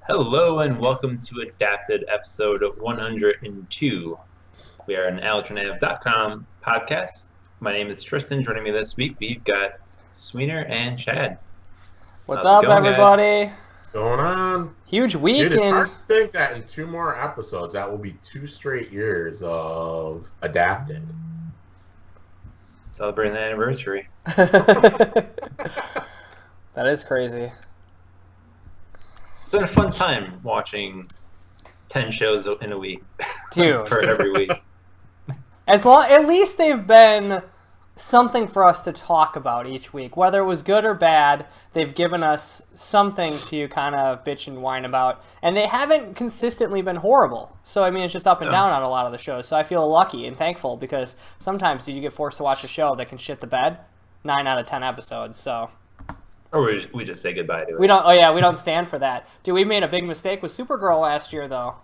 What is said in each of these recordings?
Hello and welcome to Adapted episode 102. We are an alternative.com podcast. My name is Tristan. Joining me this week, we've got Sweener and Chad. What's up, everybody? Guys? What's going on? Huge week. Dude, it's hard to think that in 2 more episodes, that will be 2 straight years of Adapted. Celebrating the anniversary. That is crazy. It's been a fun time watching 10 shows in a week. Dude. For every week. At least they've been something for us to talk about each week. Whether it was good or bad, they've given us something to kind of bitch and whine about. And they haven't consistently been horrible. So, I mean, it's just up and down on a lot of the shows. So I feel lucky and thankful because sometimes you get forced to watch a show that can shit the bed 9 out of 10 episodes, so... Or we just say goodbye to it. We don't stand for that. Dude, we made a big mistake with Supergirl last year, though.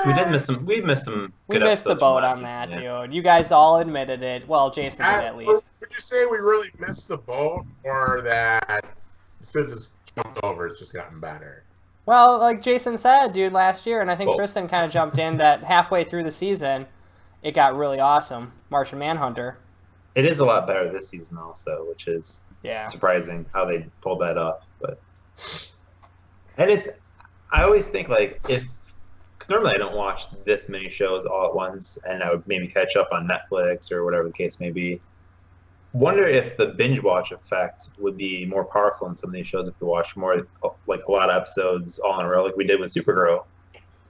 We did miss some. We missed some. We missed the boat on that, dude. You guys all admitted it. Well, Jason did at least. Would you say we really missed the boat, or that since it's jumped over, it's just gotten better? Well, like Jason said, dude, last year, and I think Tristan kind of jumped in that halfway through the season, it got really awesome. Martian Manhunter. It is a lot better this season, also, which is surprising how they pulled that off. But I always think like because normally I don't watch this many shows all at once, and I would maybe catch up on Netflix or whatever the case may be. Wonder if the binge watch effect would be more powerful in some of these shows if we watch more, like a lot of episodes all in a row, like we did with Supergirl.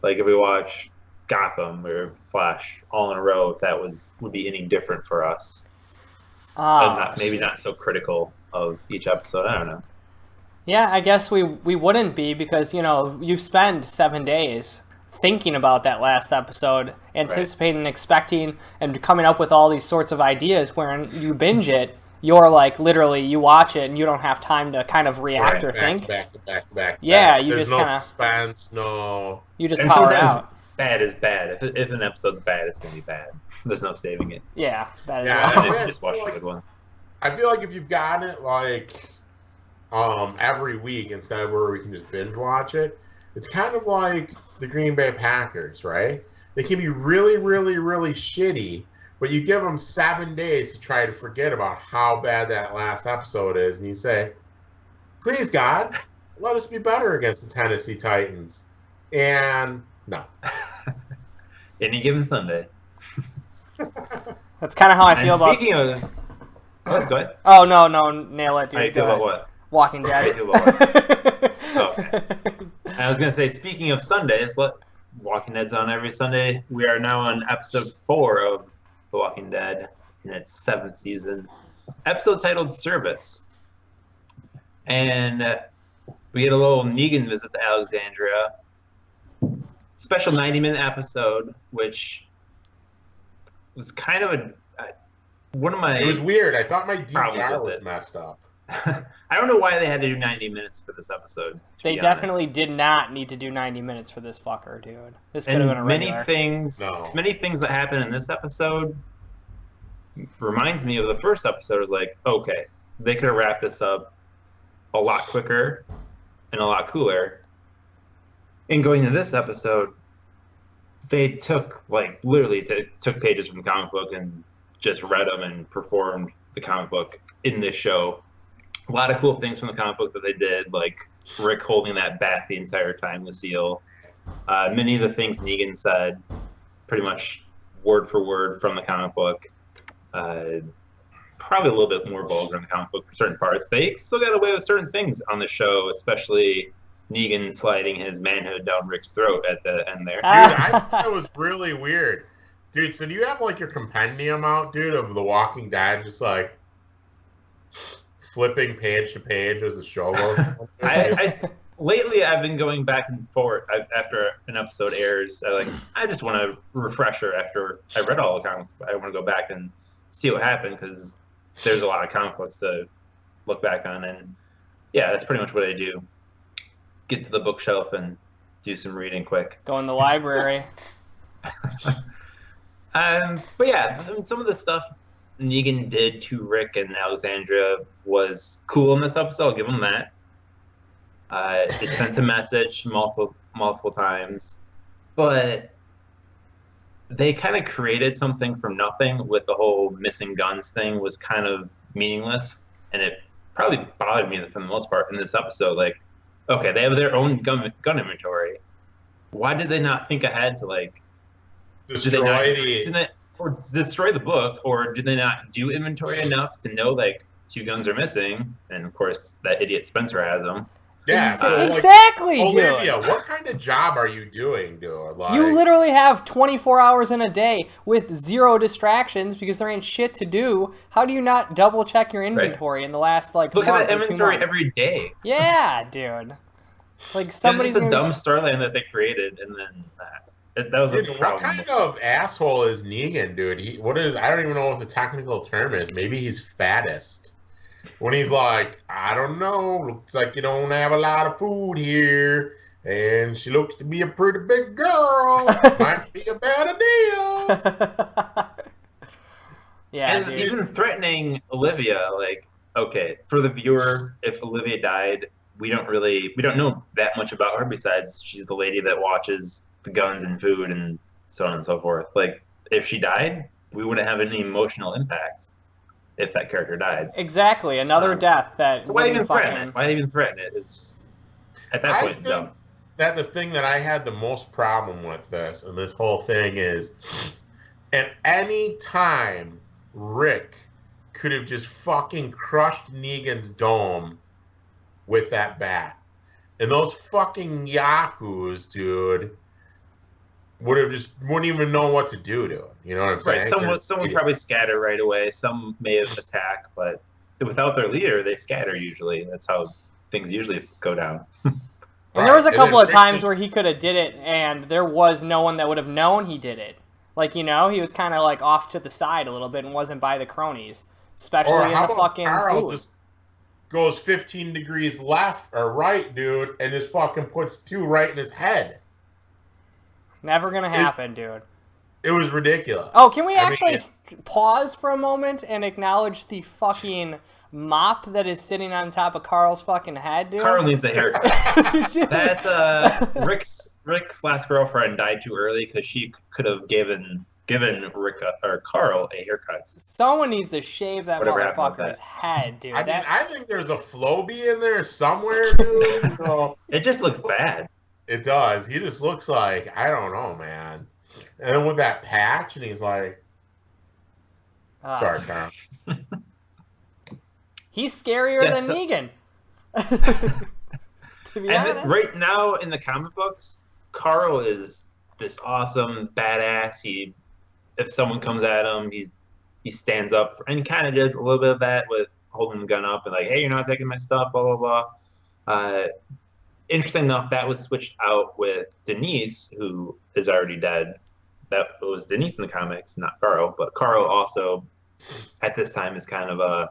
Like if we watch Gotham or Flash all in a row, if that would be any different for us. Maybe not so critical of each episode. I don't know. Yeah, I guess we wouldn't be because, you spend 7 days thinking about that last episode, anticipating, expecting, and coming up with all these sorts of ideas. When you binge it, you're like literally you watch it and you don't have time to kind of react or think. Back. Yeah, you There's just no kind of suspense, no. You just power out. Bad is bad. If an episode's bad, it's gonna be bad. There's no saving it. Yeah, that is right. If you just watch a good one. I feel like if you've gotten it like every week instead of where we can just binge watch it, it's kind of like the Green Bay Packers, right? They can be really, really, really shitty, but you give them 7 days to try to forget about how bad that last episode is, and you say, please, God, let us be better against the Tennessee Titans. And no. Any given Sunday. That's kind of how I feel about... Speaking of... Oh, go ahead. Oh, no, nail it, dude. How do you feel about what? Walking Dead. How do you feel about what? Oh, okay. I was going to say, speaking of Sundays, Walking Dead's on every Sunday. We are now on episode 4 of The Walking Dead in its 7th season. Episode titled Service. And we get a little Negan visit to Alexandria. Special 90-minute episode, which was kind of one of my... It was weird. I thought my DVR was messed up. I don't know why they had to do 90 minutes for this episode. They definitely did not need to do 90 minutes for this fucker, dude. This could have been a regular. Many things that happen in this episode reminds me of the first episode. It was like, okay, they could have wrapped this up a lot quicker and a lot cooler. And going to this episode, they took took pages from the comic book and just read them and performed the comic book in this show. A lot of cool things from the comic book that they did, like Rick holding that bat the entire time, Lucille. Many of the things Negan said, pretty much word for word from the comic book. Probably a little bit more vulgar in the comic book for certain parts. They still got away with certain things on the show, especially Negan sliding his manhood down Rick's throat at the end there. Dude, I thought it was really weird. Dude, so do you have like your compendium out, dude, of The Walking Dead, just like flipping page to page as the show goes on? Lately, I've been going back and forth after an episode airs. I just want a refresher after I read all the comics. I want to go back and see what happened because there's a lot of comic books to look back on. And yeah, that's pretty much what I do. Get to the bookshelf and do some reading quick. Go in the library. But yeah, some of the stuff Negan did to Rick and Alexandria was cool in this episode. I'll give him that. It sent a message multiple times, but they kind of created something from nothing with the whole missing guns thing was kind of meaningless, and it probably bothered me for the most part in this episode. Like, okay, they have their own gun inventory. Why did they not think ahead to like or destroy the book, or did they not do inventory enough to know like 2 guns are missing? And of course, that idiot Spencer has them. Yeah, exactly, like, dude. Olivia, what kind of job are you doing, dude? Like, you literally have 24 hours in a day with 0 distractions because there ain't shit to do. How do you not double check your inventory in the last like look month at that or 2 inventory months? every day? Yeah, dude. Like somebody's It's just a dumb storyline that they created, and then that was dude, a what problem. kind of asshole is Negan, dude? I don't even know what the technical term is. Maybe he's fattest. When he's like, I don't know, looks like you don't have a lot of food here, and she looks to be a pretty big girl. Might be a bad idea. Yeah, and dude. even threatening Olivia, like, okay, for the viewer, if Olivia died, we don't know that much about her besides she's the lady that watches the guns and food and so on and so forth. Like, if she died, we wouldn't have any emotional impact if that character died. Exactly, another death that. So why even threaten it? Why even threaten it? It's just at that point dumb. That the thing that I had the most problem with this and this whole thing is, at any time, Rick could have just fucking crushed Negan's dome with that bat, and those fucking yahoos, dude, wouldn't even know what to do to it. You know what I'm saying? Right. Some would probably scatter right away. Some may have attacked, but without their leader, they scatter usually. That's how things usually go down. And there was a couple of times where he could have did it, and there was no one that would have known he did it. Like, you know, he was kind of like off to the side a little bit and wasn't by the cronies, especially in the fucking Carl food. just goes 15 degrees left or right, dude, and just fucking puts 2 right in his head. Never gonna happen, dude. It was ridiculous. Oh, can we actually pause for a moment and acknowledge the fucking mop that is sitting on top of Carl's fucking head, dude? Carl needs a haircut. That Rick's last girlfriend died too early because she could have given Rick or Carl a haircut. Someone needs to shave that Whatever happened with motherfucker's head, dude. I think there's a Floby in there somewhere, dude. It just looks bad. It does. He just looks like, I don't know, man. And then with that patch, and he's like, sorry, Carl. He's scarier than Negan. To be honest. Right now in the comic books, Carl is this awesome badass. If someone comes at him, he stands up and he kind of did a little bit of that with holding the gun up and like, hey, you're not taking my stuff, blah blah blah. Interesting enough, that was switched out with Denise, who is already dead. That was Denise in the comics, not Carl. But Carl also, at this time, is kind of a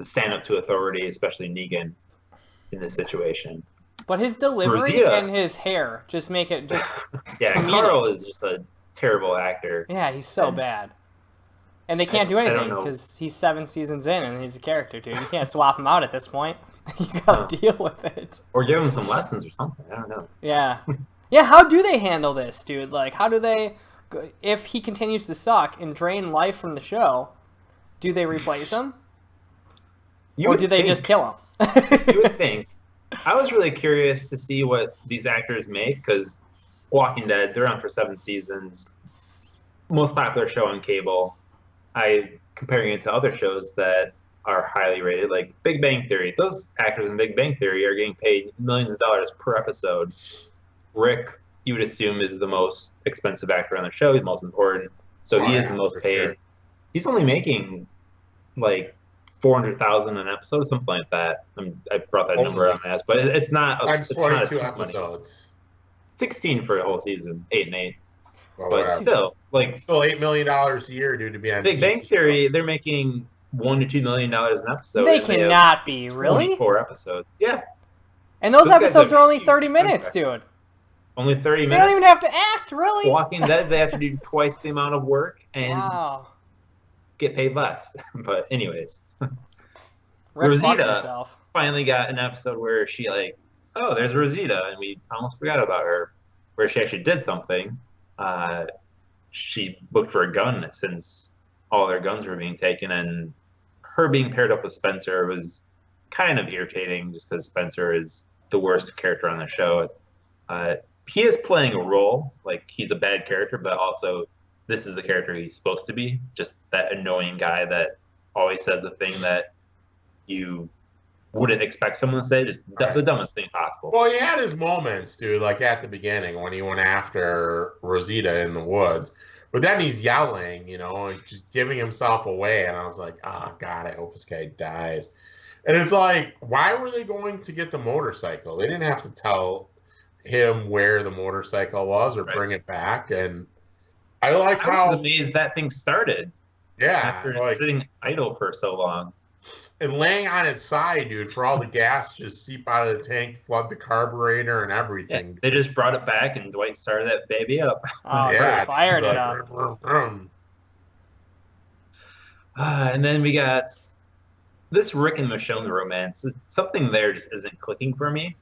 stand up to authority, especially Negan in this situation. But his delivery and his hair just make it just. Yeah, comedic. Carl is just a terrible actor. Yeah, he's so bad. And they can't do anything because he's 7 seasons in and he's a character, dude. You can't swap him out at this point. You gotta deal with it. Or give him some lessons or something. I don't know. Yeah. Yeah, how do they handle this, dude? Like, how do they... If he continues to suck and drain life from the show, do they replace him? Or do they just kill him? You would think. I was really curious to see what these actors make, because Walking Dead, they're on for 7 seasons. Most popular show on cable. Comparing it to other shows that are highly rated, like Big Bang Theory. Those actors in Big Bang Theory are getting paid millions of dollars per episode. Rick, you would assume, is the most expensive actor on the show. He's the most important, so he is the most paid. Sure. He's only making like $400,000 an episode, something like that. I brought that number on as, but it's not. Times 22 episodes. 16 for a whole season, 8 and 8. Well, but still $8 million a year, dude, to be on Big Bang Theory. They're making $1 to $2 million an episode. They cannot be, really? 4 episodes. Yeah. And those episodes are only 30 minutes, dude. Only 30 minutes? They don't even have to act, really? Walking Dead, they have to do twice the amount of work and get paid less. But anyways. Rosita, finally got an episode where she like, oh, there's Rosita, and we almost forgot about her, where she actually did something. She looked for a gun since all their guns were being taken, and her being paired up with Spencer was kind of irritating just because Spencer is the worst character on the show. He is playing a role, like he's a bad character, but also this is the character he's supposed to be, just that annoying guy that always says the thing that you wouldn't expect someone to say, just the dumbest thing possible. Well, he had his moments, dude, like at the beginning when he went after Rosita in the woods. But then he's yelling, you know, and just giving himself away. And I was like, oh, God, I hope this guy dies. And it's like, why were they going to get the motorcycle? They didn't have to tell him where the motorcycle was or bring it back. And I like how... I was amazed that thing started. Yeah. After like, sitting idle for so long. And laying on its side, dude, for all the gas to just seep out of the tank, flood the carburetor and everything. Yeah, they just brought it back, and Dwight started that baby up. Oh, yeah, fired it up. And then we got this Rick and Michonne romance. Something there just isn't clicking for me.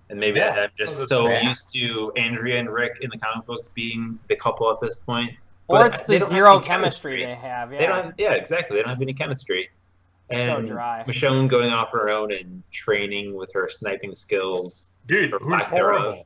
And maybe I'm just so used to Andrea and Rick in the comic books being the couple at this point. Or it's the zero chemistry they have. Yeah. They don't have, exactly. They don't have any chemistry. And so dry. Michonne going off her own and training with her sniping skills. Dude, who's horrible?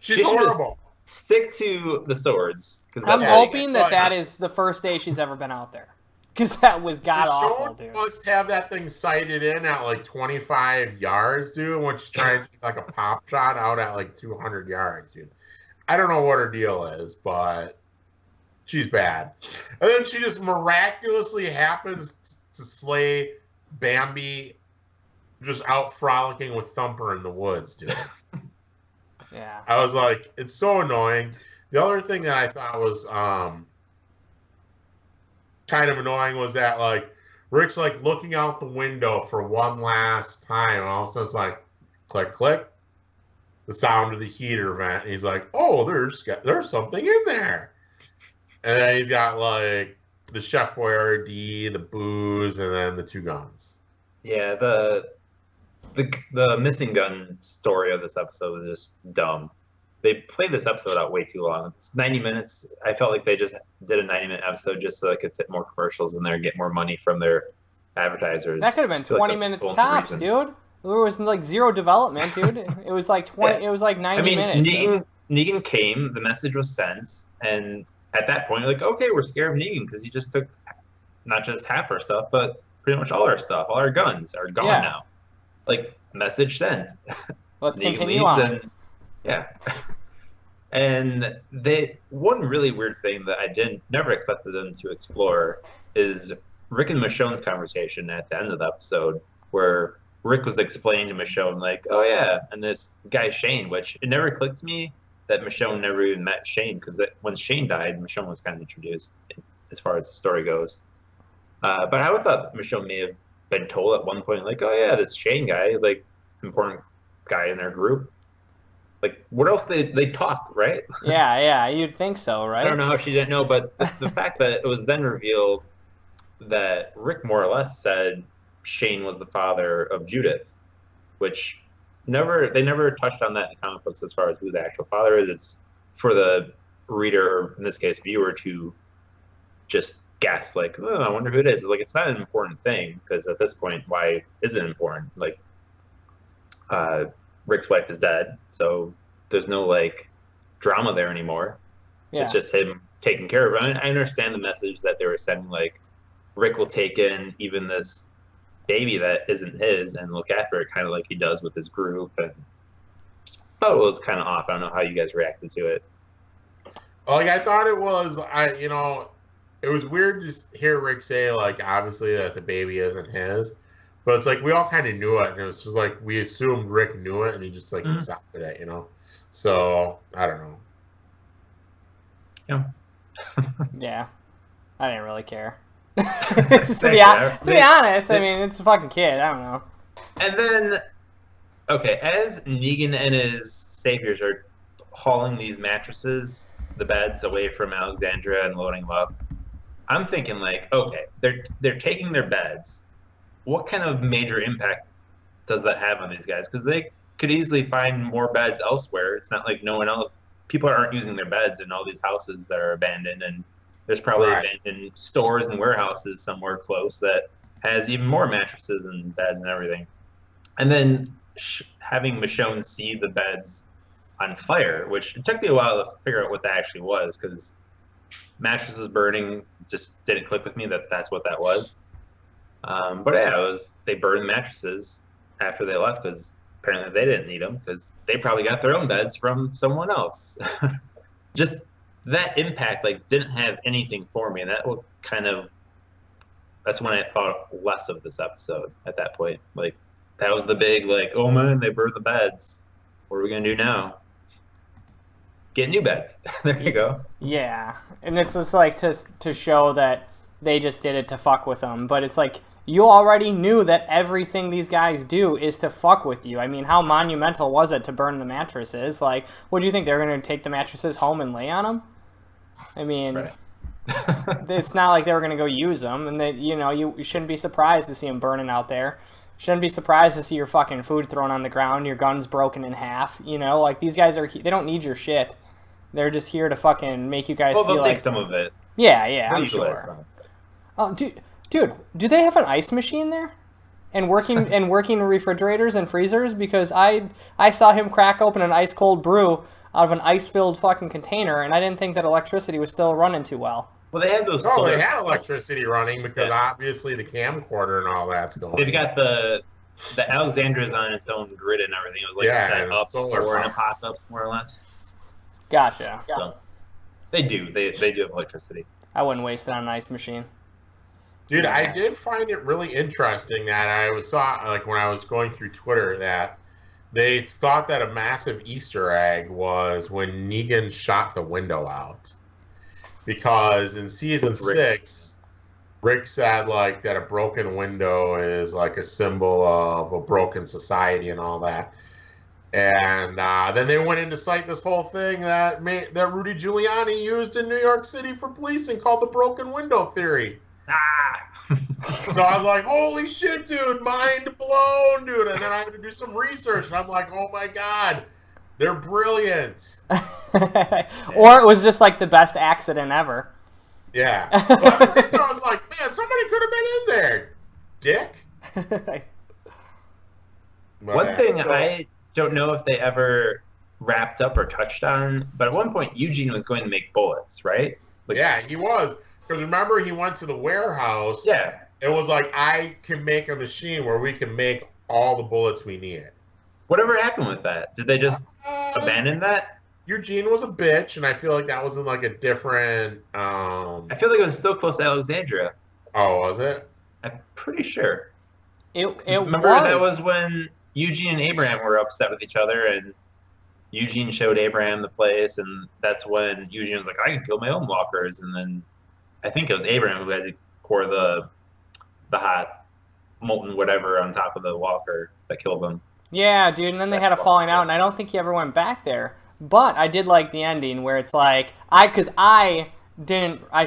She's horrible. Stick to the swords. I'm hoping that is the first day she's ever been out there. Because that was god-awful, dude. Must have that thing sighted in at like 25 yards, dude, when she's trying to take like a pop shot out at like 200 yards, dude. I don't know what her deal is, but she's bad. And then she just miraculously happens to slay Bambi just out frolicking with Thumper in the woods, dude. Yeah. I was like, it's so annoying. The other thing that I thought was kind of annoying was that, like, Rick's, like, looking out the window for one last time, and all of a sudden it's like, click, click, the sound of the heater vent. And he's like, oh, there's something in there. And then he's got, like, the Chef Boyardee, the booze, and then the two guns. Yeah, the missing gun story of this episode was just dumb. They played this episode out way too long. It's 90 minutes. I felt like they just did a 90-minute episode just so they could fit more commercials in there and get more money from their advertisers. That could have been 20 minutes tops, dude. There was like zero development, dude. It was like 20. Yeah. It was like 90 minutes. Negan came. The message was sent, and at that point, you're like, okay, we're scared of Negan because he just took not just half our stuff, but pretty much all our stuff. All our guns are gone now. Like, message sent. Let's continue on. And one really weird thing that I never expected them to explore is Rick and Michonne's conversation at the end of the episode, where Rick was explaining to Michonne, like, oh yeah, and this guy Shane, which it never clicked to me that Michonne never even met Shane, because when Shane died, Michonne was kind of introduced as far as the story goes. But I would thought Michonne may have been told at one point, like, oh yeah, this Shane guy, like, important guy in their group. Like, what else they talk, right? Yeah, you'd think so, right? I don't know how she didn't know, but the fact that it was then revealed that Rick more or less said Shane was the father of Judith, which they never touched on that in the comic books as far as who the actual father is. It's for the reader, or in this case, viewer, to just guess, like, oh, I wonder who it is. Like, it's not an important thing, because at this point, why is it important? Like, Rick's wife is dead, so there's no, like, drama there anymore. Yeah. It's just him taking care of it. I understand the message that they were sending, like, Rick will take in even this baby that isn't his and look after it, kind of like he does with his group. And I thought it was kind of off. I don't know how you guys reacted to it. Like, I thought it was, it was weird to hear Rick say, like, obviously that the baby isn't his. But it's like, we all kind of knew it, and it was just like, we assumed Rick knew it, and he just, like, accepted it, you know? So, I don't know. Yeah. Yeah. I didn't really care. to be honest, I mean, it's a fucking kid. I don't know. And then, okay, as Negan and his saviors are hauling these mattresses, the beds, away from Alexandria and loading them up, I'm thinking, like, okay, they're taking their beds, what kind of major impact does that have on these guys? Because they could easily find more beds elsewhere. It's not like no one else, people aren't using their beds in all these houses that are abandoned, and there's probably abandoned stores and warehouses somewhere close that has even more mattresses and beds and everything. And then having Michonne see the beds on fire, which it took me a while to figure out what that actually was, because mattresses burning just didn't click with me that that's what that was. But yeah, they burned mattresses after they left because apparently they didn't need them because they probably got their own beds from someone else. Just that impact didn't have anything for me, and that's when I thought less of this episode at that point. That was the big oh man, they burned the beds. What are we gonna do now? Get new beds. There you go. Yeah, and it's just to show that they just did it to fuck with them, but it's you already knew that everything these guys do is to fuck with you. I mean, how monumental was it to burn the mattresses? What do you think, they're going to take the mattresses home and lay on them? I mean, right. It's not like they were going to go use them, and that you shouldn't be surprised to see them burning out there. Shouldn't be surprised to see your fucking food thrown on the ground, your guns broken in half. These guys they don't need your shit. They're just here to fucking make you guys feel they'll take some of it. Yeah, I'm sure. Oh, dude, do they have an ice machine there? And working refrigerators and freezers? Because I saw him crack open an ice cold brew out of an ice-filled fucking container, and I didn't think that electricity was still running too well. Well, they had those. Oh, they had electricity running because obviously the camcorder and all that's going. They've got the Alexandra's on its own grid and everything. It was set up for an apocalypse, more or less. Gotcha. So, they do. They do have electricity. I wouldn't waste it on an ice machine. Dude, I did find it really interesting that I saw when I was going through Twitter that they thought that a massive Easter egg was when Negan shot the window out. Because in season 6, Rick said that a broken window is a symbol of a broken society and all that. And then they went in to cite this whole thing that Rudy Giuliani used in New York City for policing called the broken window theory. So I was like, holy shit, dude, mind blown, dude. And then I had to do some research, and I'm like, oh my god, they're brilliant. Or it was just the best accident ever. Yeah. But at first I was like, man, somebody could have been in there, dick. One thing I don't know if they ever wrapped up or touched on, but at one point Eugene was going to make bullets, right? Yeah, he was. Because remember, he went to the warehouse. Yeah. It was I can make a machine where we can make all the bullets we need. Whatever happened with that? Did they just abandon that? Eugene was a bitch, and I feel like that was in a different... I feel like it was still close to Alexandria. Oh, was it? I'm pretty sure. Remember, that was when Eugene and Abraham were upset with each other, and Eugene showed Abraham the place, and that's when Eugene was like, I can kill my own walkers, and then I think it was Abraham who had to pour the hot molten whatever on top of the walker that killed them. Yeah, dude, and then they had a falling out, and I don't think he ever went back there. But I did like the ending where it's I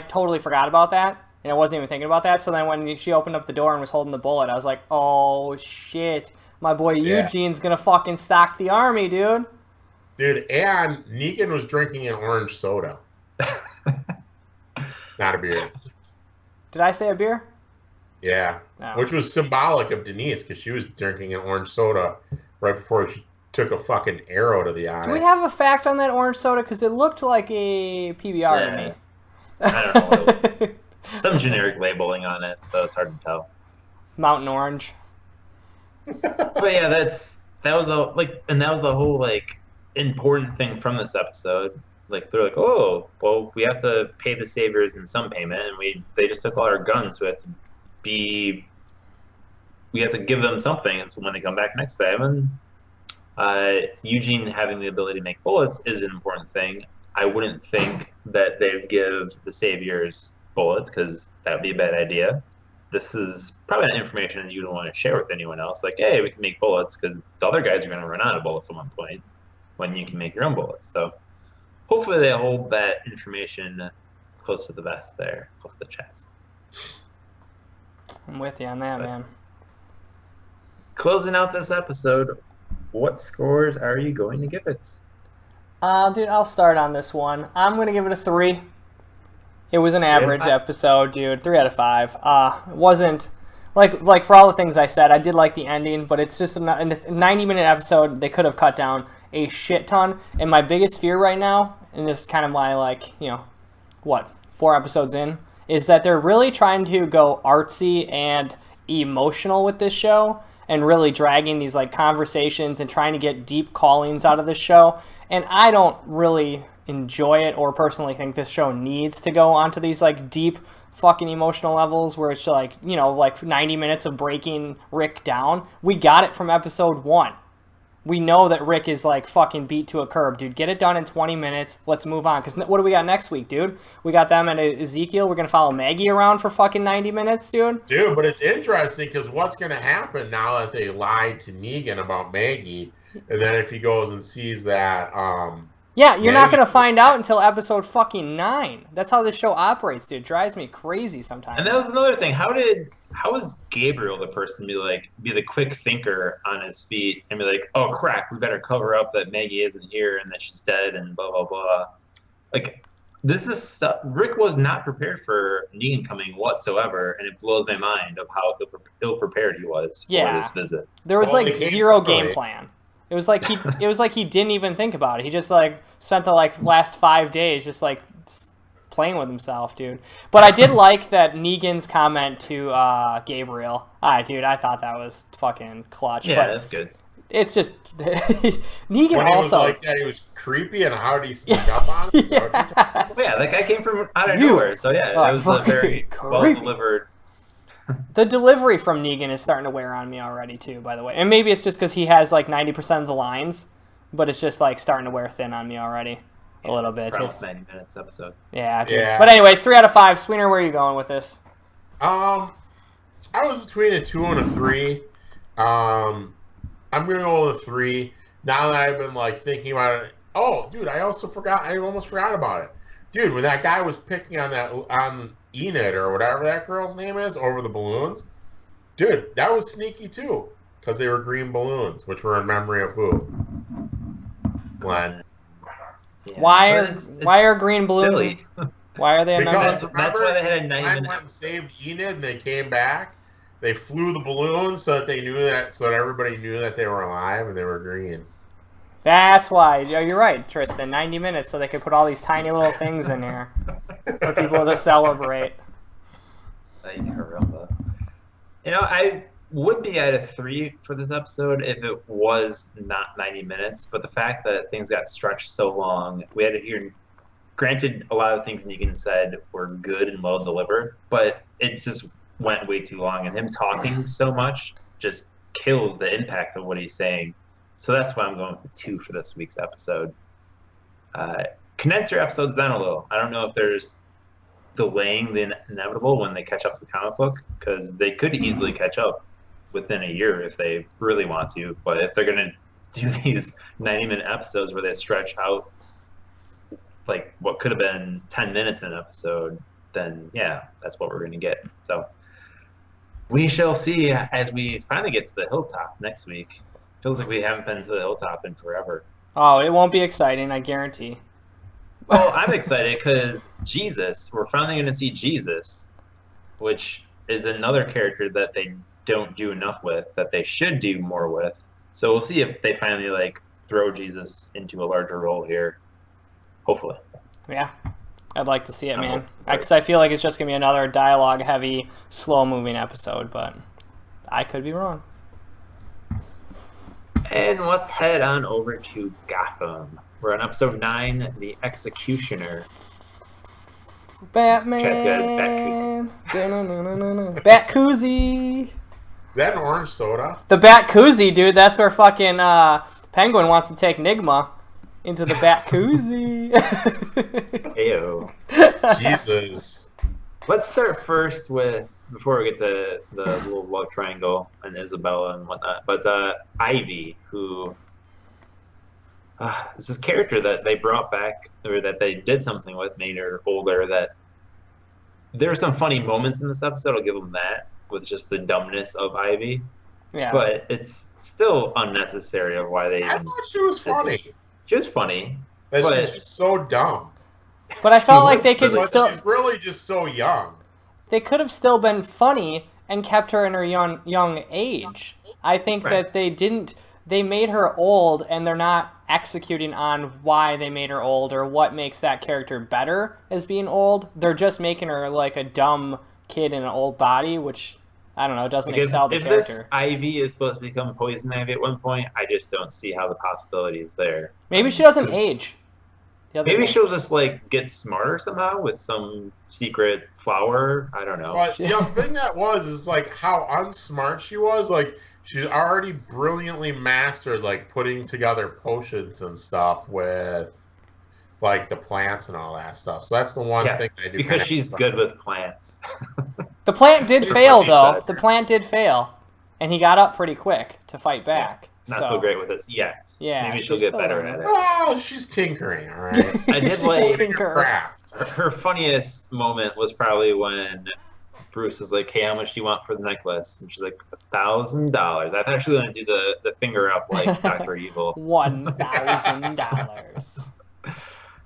totally forgot about that, and I wasn't even thinking about that. So then when she opened up the door and was holding the bullet, I was like, oh shit, my boy Eugene's gonna fucking stock the army, dude. Dude, and Negan was drinking an orange soda. Not a beer. Did I say a beer? Yeah, which was symbolic of Denise because she was drinking an orange soda right before she took a fucking arrow to the eye. Do we have a fact on that orange soda? Because it looked like a PBR to me. I don't know what it was. Some generic labeling on it, so it's hard to tell. Mountain Orange. But yeah, that was the whole important thing from this episode. They're like, oh, well, we have to pay the saviors in some payment, and they just took all our guns, so we have to give them something when they come back next time. And Eugene having the ability to make bullets is an important thing. I wouldn't think that they'd give the saviors bullets because that would be a bad idea. This is probably not information that you don't want to share with anyone else. Hey, we can make bullets because the other guys are going to run out of bullets at one point when you can make your own bullets. So hopefully they hold that information close to the vest there, close to the chest. I'm with you on that, man. closing out this episode, what scores are you going to give it? Dude, I'll start on this one. I'm going to give it a 3. It was an average episode, dude. 3 out of 5. It wasn't... Like for all the things I said, I did like the ending, but it's just a 90-minute episode. They could have cut down a shit ton. And my biggest fear right now, and this is kind of my, 4 episodes in, is that they're really trying to go artsy and emotional with this show and really dragging these, conversations and trying to get deep callings out of this show. And I don't really enjoy it or personally think this show needs to go onto these, deep fucking emotional levels where it's 90 minutes of breaking Rick down. We got it from episode 1. We know that Rick is fucking beat to a curb, dude. Get it done in 20 minutes. Let's move on. Because what do we got next week, dude? We got them and Ezekiel. We're going to follow Maggie around for fucking 90 minutes, dude. Dude, but it's interesting because what's going to happen now that they lied to Negan about Maggie, and then if he goes and sees that... Yeah, you're not going to find out until episode fucking 9. That's how this show operates, dude. It drives me crazy sometimes. And that was another thing. How was Gabriel the person to be the quick thinker on his feet and be like, oh crap, we better cover up that Maggie isn't here and that she's dead and blah blah blah. This is stuff. Rick was not prepared for Negan coming whatsoever, and it blows my mind of how ill prepared he was for this visit. There was zero game plan. It was like he didn't even think about it. He just spent the last 5 days just playing with himself, dude. But I did like that Negan's comment to Gabriel. Dude, I thought that was fucking clutch. Yeah, but that's good. It's just Negan when also he was that he was creepy and how did he sneak up on him? Yeah. That guy came from out of nowhere. So yeah, it was a very well delivered. The delivery from Negan is starting to wear on me already, too, by the way. And maybe it's just because he has, 90% of the lines, but it's just, starting to wear thin on me already a little bit. It's 90 minutes episode. Yeah, dude. Yeah. But anyways, 3 out of 5. Sweener, where are you going with this? I was between a 2 and a 3. I'm going to go with a 3. Now that I've been, thinking about it. Oh, dude, I almost forgot about it. Dude, when that guy was picking on Enid or whatever that girl's name is over the balloons, dude, that was sneaky too because they were green balloons, which were in memory of who? Glenn. Yeah. Why are green balloons? Silly. Why are they in memory? That's why they had a 90 Glenn went and saved Enid, and they came back. They flew the balloons so that everybody knew that they were alive and they were green. That's why. You're right, Tristan. 90 minutes so they could put all these tiny little things in here for people to celebrate. I would be at a 3 for this episode if it was not 90 minutes, but the fact that things got stretched so long, we had to hear, granted, a lot of things Negan said were good and well delivered, but it just went way too long, and him talking so much just kills the impact of what he's saying. So that's why I'm going with 2 for this week's episode. Condense your episodes down a little. I don't know if there's delaying the inevitable when they catch up to the comic book, because they could easily catch up within a year if they really want to. But if they're going to do these 90-minute episodes where they stretch out what could have been 10 minutes in an episode, then yeah, that's what we're going to get. So we shall see as we finally get to the hilltop next week. Feels like we haven't been to the hilltop in forever. Oh, it won't be exciting, I guarantee. Well, I'm excited because we're finally going to see Jesus, which is another character that they don't do enough with, that they should do more with. So we'll see if they finally throw Jesus into a larger role here. Hopefully. Yeah. I'd like to see it, man. Because I feel like it's just going to be another dialogue-heavy, slow-moving episode, but I could be wrong. And let's head on over to Gotham. We're on episode 9, The Executioner. Batman. Bat Koozie. Is that an orange soda? The Bat Koozie, dude. That's where fucking Penguin wants to take Nigma into the Bat Koozie. Ew. Jesus. Let's start first with, before we get to the little love triangle and Isabella and whatnot, but Ivy, who is this character that they brought back, or that they did something with, made her older. That there were some funny moments in this episode, I'll give them that, with just the dumbness of Ivy. Yeah. But it's still unnecessary of why they. I thought she was funny. She was funny. But But she's just so dumb. But I felt like they could But still. she's really just so young. They could have still been funny and kept her in her young age. I think that they didn't. They made her old, and they're not executing on why they made her old or what makes that character better as being old. They're just making her like a dumb kid in an old body, which I don't know, doesn't excel the if character. this Ivy is supposed to become Poison Ivy at one point, I just don't see how the possibility is there. Maybe she doesn't age. Maybe she'll just like get smarter somehow with some secret flower. I don't know. But the thing that is like how unsmart she was. Like she's already brilliantly mastered like putting together potions and stuff with like the plants and all that stuff. So that's the one thing I do. Because she's good with plants. The plant did fail though. The plant did fail, and he got up pretty quick to fight back. Not so great with this yet. Yeah, maybe she'll get better at it. Oh, she's tinkering, all right. I did like craft. Her funniest moment was probably when Bruce is like, "Hey, how much do you want for the necklace?" And she's like, $1,000. I thought she was gonna do the finger up like Dr. Evil. $1,000.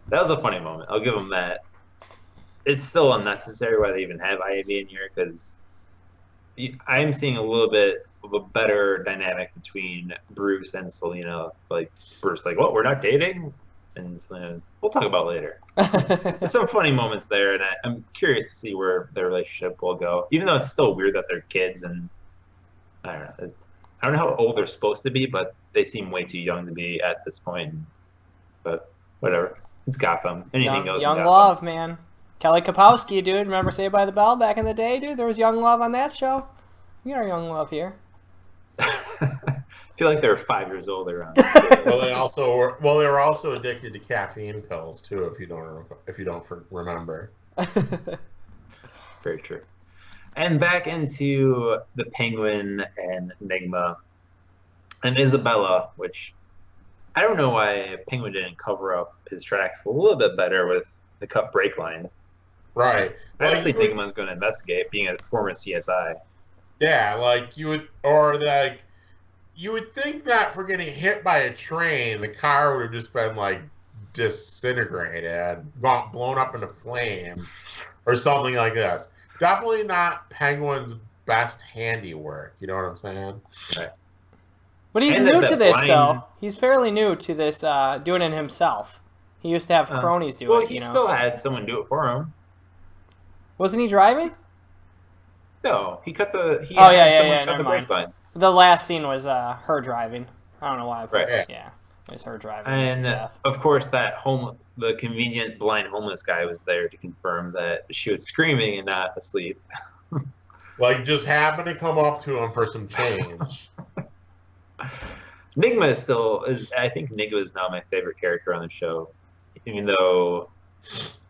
That was a funny moment. I'll give them that. It's still unnecessary why they even have Ivy in here because I'm seeing a little bit of a better dynamic between Bruce and Selena. Like Bruce, like, "What? We're not dating?" And Selena, "We'll talk about it later." There's some funny moments there, and I'm curious to see where their relationship will go. Even though it's still weird that they're kids, and I don't know. I don't know how old they're supposed to be, but they seem way too young to be at this point. But whatever. It's Gotham. Anything goes. Young love, man. Kelly Kapowski, dude. Remember Saved by the Bell back in the day, dude? There was young love on that show. We got our young love here. I feel like they're 5 years old around. Well, they were also addicted to caffeine pills too. If you don't remember. Very true. And back into the Penguin and Enigma and Isabella, which I don't know why Penguin didn't cover up his tracks a little bit better with the cut brake line. Right. I just think Enigma's going to investigate, being a former CSI. Yeah, like you would think that for getting hit by a train, the car would have just been like disintegrated, blown up into flames, or something like this. Definitely not Penguin's best handiwork. You know what I'm saying? Right. But he's new to this, though. He's fairly new to this, doing it himself. He used to have cronies do it. Well, he still had someone do it for him. Wasn't he driving? No, he cut the. Never mind. Brake line. The last scene was her driving. I don't know why. But right. Yeah, it was her driving. And of course, the convenient blind homeless guy was there to confirm that she was screaming and not asleep. Like just happened to come up to him for some change. Enigma I think Enigma is now my favorite character on the show, even though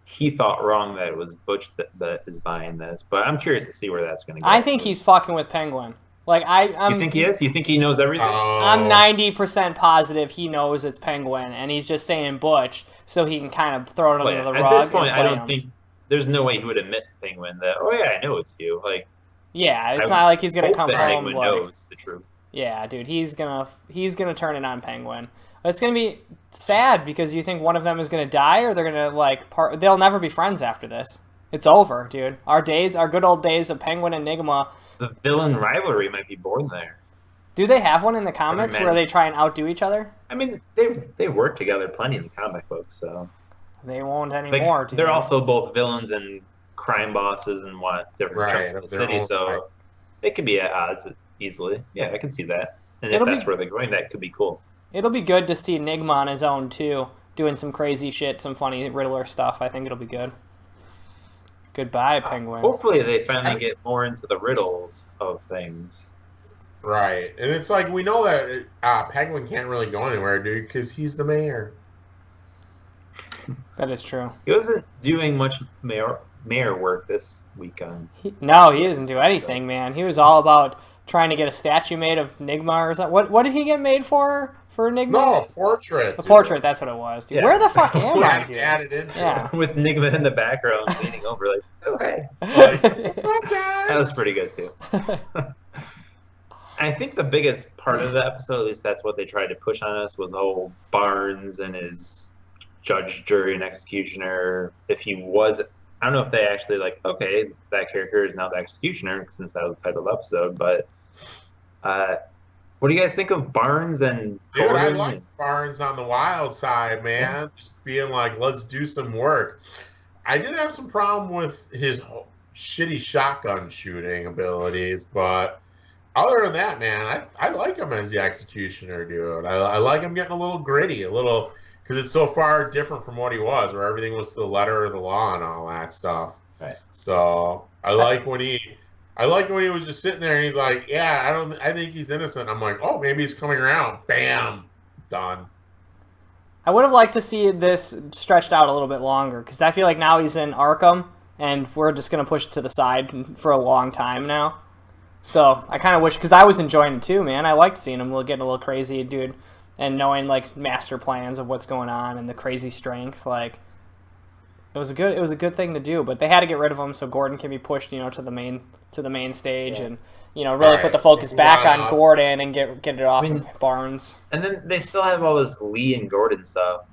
he thought wrong that it was Butch that is buying this. But I'm curious to see where that's going to go. I think he's fucking with Penguin. Like You think he is? You think he knows everything? I'm 90% positive he knows it's Penguin, and he's just saying Butch so he can kind of throw it under the rug. At this point, I don't think there's no way he would admit to Penguin that, "Oh yeah, I know it's you." Like, yeah, it's not like he's gonna come home. Penguin knows the truth. Yeah, dude, he's gonna turn it on Penguin. It's gonna be sad because you think one of them is gonna die, or they're gonna they'll never be friends after this. It's over, dude. Our good old days of Penguin and Enigma. The villain rivalry might be born there. Do they have one in the comics where they try and outdo each other? I mean, they work together plenty in the comic books, so they won't anymore. They're also both villains and crime bosses and different chunks of the city, so they could be at odds easily. Yeah, I can see that. And if that's where they're going, that could be cool. It'll be good to see Enigma on his own too, doing some crazy shit, some funny Riddler stuff. I think it'll be good. Goodbye, Penguin. Hopefully they finally get more into the riddles of things. Right. And it's like, we know that Penguin can't really go anywhere, dude, because he's the mayor. That is true. He wasn't doing much mayor work this weekend. He doesn't do anything, man. He was all about trying to get a statue made of Enigma or something. What did he get made for Enigma? No, a portrait. A portrait, that's what it was. Dude. Yeah. Where the fuck am I, dude? Added into it. With Enigma in the background leaning over like, okay. Like, what's up, guys? That was pretty good too. I think the biggest part of the episode, at least that's what they tried to push on us, was the whole Barnes and his judge, jury, and executioner. If he was, I don't know if they actually like, okay, that character is now the executioner since that was the title of the episode. But what do you guys think of Barnes and Dude, Gordon? I like Barnes on the wild side, man. Yeah. Just being like, let's do some work. I did have some problem with his shitty shotgun shooting abilities, but other than that, man, I like him as the executioner, dude. I like him getting a little gritty, because it's so far different from what he was, where everything was to the letter of the law and all that stuff. Right. So I like when he was just sitting there and he's like, yeah, I think he's innocent. I'm like, oh, maybe he's coming around. Bam, done. I would have liked to see this stretched out a little bit longer, because I feel like now he's in Arkham, and we're just going to push it to the side for a long time now. So I kind of wish, because I was enjoying it too, man. I liked seeing him getting a little crazy, dude, and knowing like master plans of what's going on and the crazy strength. Like, it was a good thing to do, but they had to get rid of him so Gordon can be pushed, to the main stage, and really put the focus back on Gordon and get it off of Barnes. And then they still have all this Lee and Gordon stuff.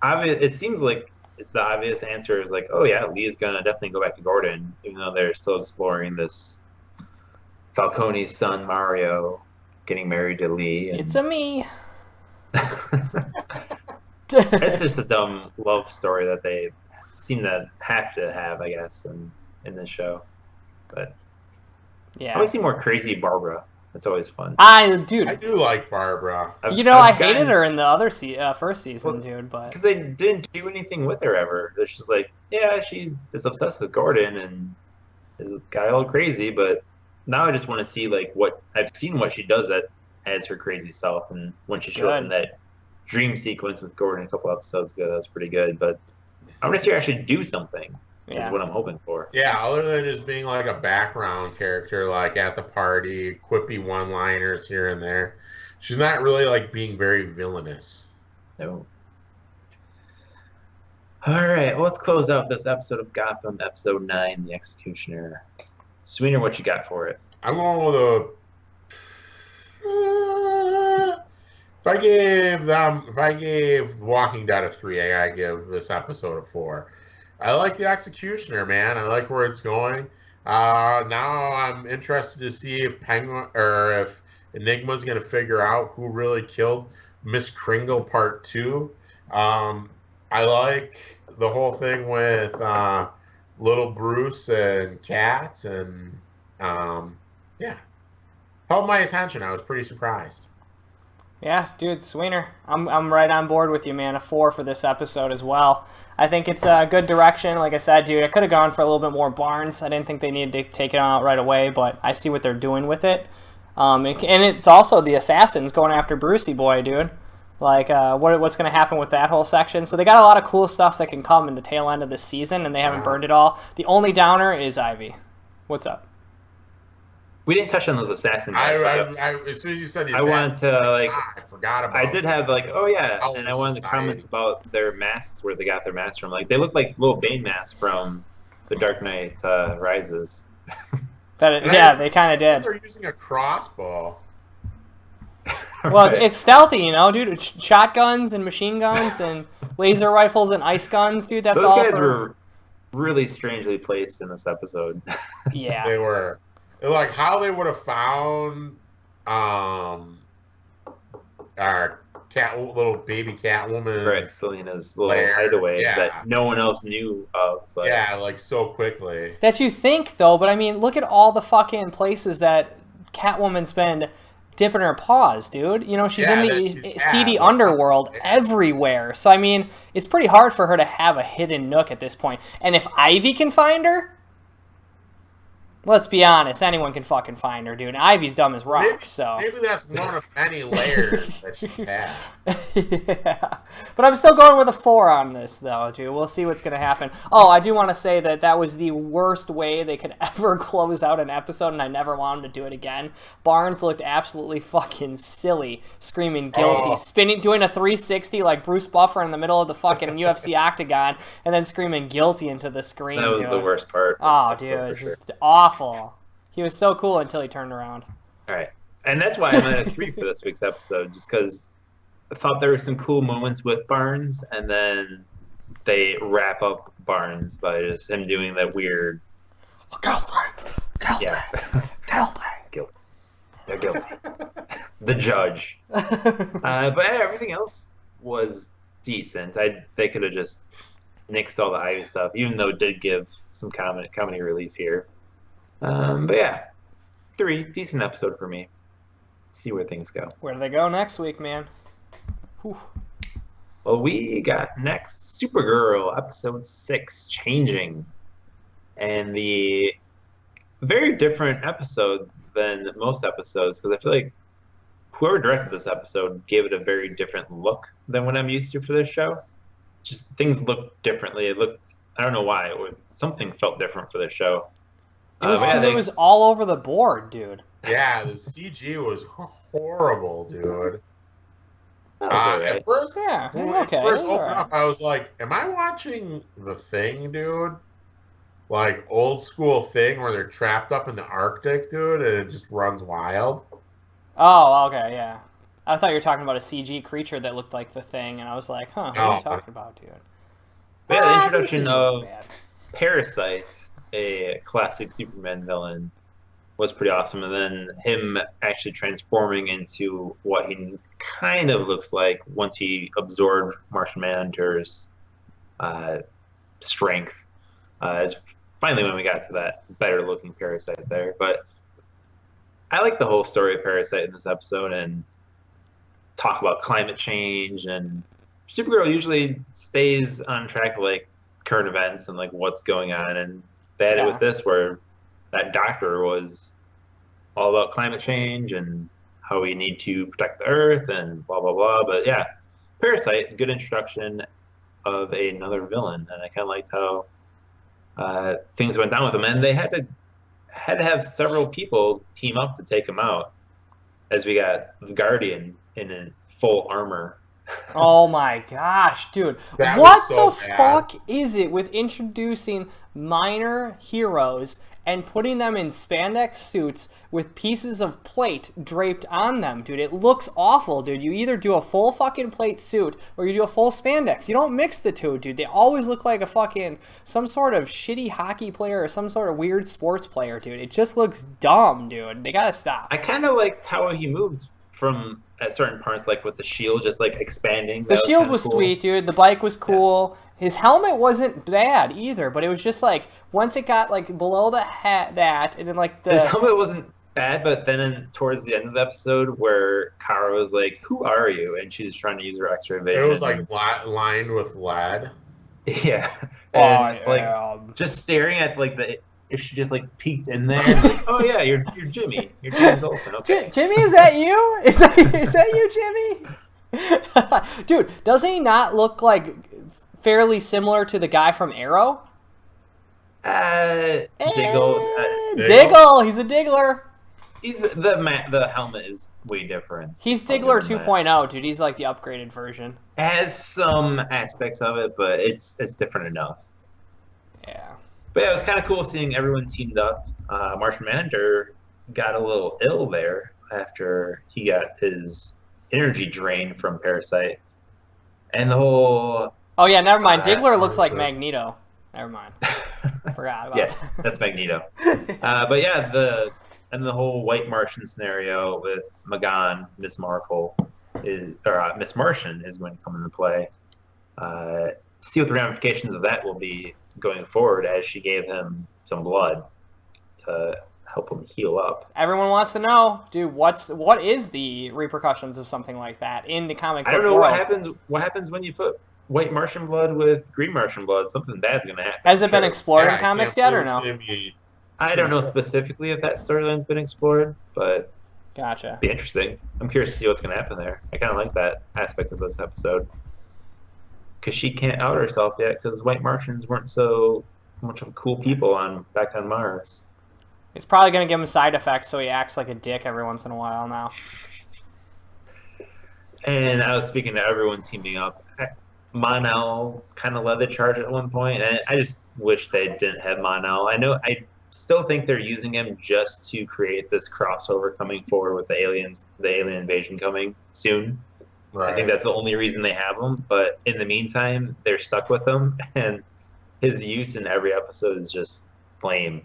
It seems like the obvious answer is like, oh yeah, Lee is gonna definitely go back to Gordon, even though they're still exploring this Falcone's son Mario getting married to Lee. And... It's a me. It's just a dumb love story that they seem to have to have, I guess, in this show. But yeah, I always see more crazy Barbara. That's always fun. I do like Barbara. I hated her in the other first season, dude. But because they didn't do anything with her ever. They're just like, yeah, she is obsessed with Gordon and is a guy all crazy. But now I just want to see like what I've seen what she does that as her crazy self, and when she showed up in that dream sequence with Gordon a couple episodes ago, that was pretty good. But I want to see her actually do something. Is what I'm hoping for. Yeah, other than just being like a background character, like at the party, quippy one-liners here and there. She's not really like being very villainous. No. All right, well, let's close out this episode of Gotham, episode 9, The Executioner. Sweener, what you got for it? I'm going with if I gave Walking Dead a 3, I gotta give this episode a 4. I like the Executioner, man. I like where it's going. Now I'm interested to see if if Enigma's gonna figure out who really killed Miss Kringle Part 2. I like the whole thing with little Bruce and Kat, and held my attention. I was pretty surprised. Yeah, dude, Sweener, I'm right on board with you, man. A 4 for this episode as well. I think it's a good direction. Like I said, dude, I could have gone for a little bit more Barnes. I didn't think they needed to take it out right away, but I see what they're doing with it. And it's also the assassins going after Brucey Boy, dude. Like, what's going to happen with that whole section? So they got a lot of cool stuff that can come in the tail end of the season, and they haven't burned it all. The only downer is Ivy. What's up? We didn't touch on those assassins. As soon as you said the I wanted to I forgot about. I did have like, oh yeah, and I wanted to comment about their masks, where they got their masks from. Like they look like little Bane masks from The Dark Knight Rises. They kind of did. They're using a crossbow. Well, it's stealthy, dude. Shotguns and machine guns and laser rifles and ice guns, dude. That's those all. Those guys were really strangely placed in this episode. Yeah, they were. Like how they would have found our little baby Catwoman, right? Selena's little hideaway that no one else knew of. But... yeah, like so quickly. That you think though, but I mean, look at all the fucking places that Catwoman's been dipping her paws, dude. She's in the seedy underworld everywhere. So I mean, it's pretty hard for her to have a hidden nook at this point. And if Ivy can find her. Let's be honest, anyone can fucking find her, dude. And Ivy's dumb as rocks, so... Maybe that's one of many layers that she's had. Yeah. But I'm still going with a 4 on this, though, dude. We'll see what's going to happen. Oh, I do want to say that was the worst way they could ever close out an episode, and I never want them to do it again. Barnes looked absolutely fucking silly, screaming guilty, doing a 360 like Bruce Buffer in the middle of the fucking UFC octagon, and then screaming guilty into the screen, That was the worst part. Oh, dude, it was just awful. He was so cool until he turned around. All right. And that's why I'm at a 3 for this week's episode, just because I thought there were some cool moments with Barnes, and then they wrap up Barnes by just him doing that weird. Yeah. Guilty. They're guilty. The judge. But yeah, everything else was decent. They could have just nixed all the Ivy stuff, even though it did give some comedy relief here. But yeah, 3 decent episode for me. See where things go. Where do they go next week, man? Whew. Well, we got next Supergirl, episode 6, Changing. And the very different episode than most episodes, because I feel like whoever directed this episode gave it a very different look than what I'm used to for this show. Just things looked differently. I don't know why, something felt different for this show. It was because it was all over the board, dude. Yeah, the CG was horrible, dude. Right. At first, yeah, it was okay. First opened up, I was like, "Am I watching The Thing, dude? Like old school Thing where they're trapped up in the Arctic, dude, and it just runs wild." Oh, okay, yeah. I thought you were talking about a CG creature that looked like the Thing, and I was like, huh, what are you talking about, dude? Yeah, the introduction of Parasite, a classic Superman villain, was pretty awesome. And then him actually transforming into what he kind of looks like once he absorbed Martian Manhunter's strength. Is finally when we got to that better looking Parasite there. But I like the whole story of Parasite in this episode and talk about climate change, and Supergirl usually stays on track of like current events and like what's going on, and they had it with this where that doctor was all about climate change and how we need to protect the earth and blah blah blah. But yeah, Parasite, good introduction of another villain, and I kind of liked how things went down with him, and they had to have several people team up to take him out, as we got the Guardian in full armor. Oh my gosh, dude. That what was so the bad. fuck is it with introducing minor heroes and putting them in spandex suits with pieces of plate draped on them, dude? It looks awful, dude. You either do a full fucking plate suit or you do a full spandex. You don't mix the two, dude. They always look like a fucking some sort of shitty hockey player or some sort of weird sports player, dude. It just looks dumb, dude. They gotta stop. I kind of liked how he moved from at certain parts, like with the shield just like expanding. The shield was sweet, dude. The bike was cool. His helmet wasn't bad either, but it was just like once it got like below the hat, and then like his helmet wasn't bad, but then towards the end of the episode where Kara was like, "Who are you?" and she was trying to use her X-ray vision. It was like lined with lead. Yeah, and like just staring at like if she just like peeked in there, and, like, oh yeah, you're Jimmy, you're James Olsen. Okay. Jimmy, is that you? Is that you, Jimmy? Dude, doesn't he not look like fairly similar to the guy from Arrow? Diggle. Diggle. He's a Diggler. He's the helmet is way different. He's Diggler 2.0, dude. He's like the upgraded version. It has some aspects of it, but it's different enough. Yeah. But yeah, it was kind of cool seeing everyone teamed up. Martian Manhunter got a little ill there after he got his energy drained from Parasite. And the whole... Oh, yeah, never mind. Diggler looks like Magneto. Never mind. I forgot about that. Yeah, that's Magneto. But yeah, the whole White Martian scenario with Magan, Miss Marvel, Miss Martian is going to come into play. See what the ramifications of that will be going forward, as she gave him some blood to help him heal up. Everyone wants to know, dude, what is the repercussions of something like that in the comic book I don't know world? what happens when you put White Martian blood with Green Martian blood. Something bad's gonna happen. Has it been explored in comics yet, or no? I don't know specifically if that storyline's been explored, but gotcha. It'd be interesting. I'm curious to see what's gonna happen there. I kind of like that aspect of this episode. Because she can't out herself yet, because White Martians weren't so much of cool people back on Mars. It's probably going to give him side effects, so he acts like a dick every once in a while now. And I was speaking to everyone teaming up. Mon-El kind of led the charge at one point, and I just wish they didn't have Mon-El. I still think they're using him just to create this crossover coming forward with the alien invasion coming soon. Right. I think that's the only reason they have him. But in the meantime, they're stuck with him, and his use in every episode is just lame.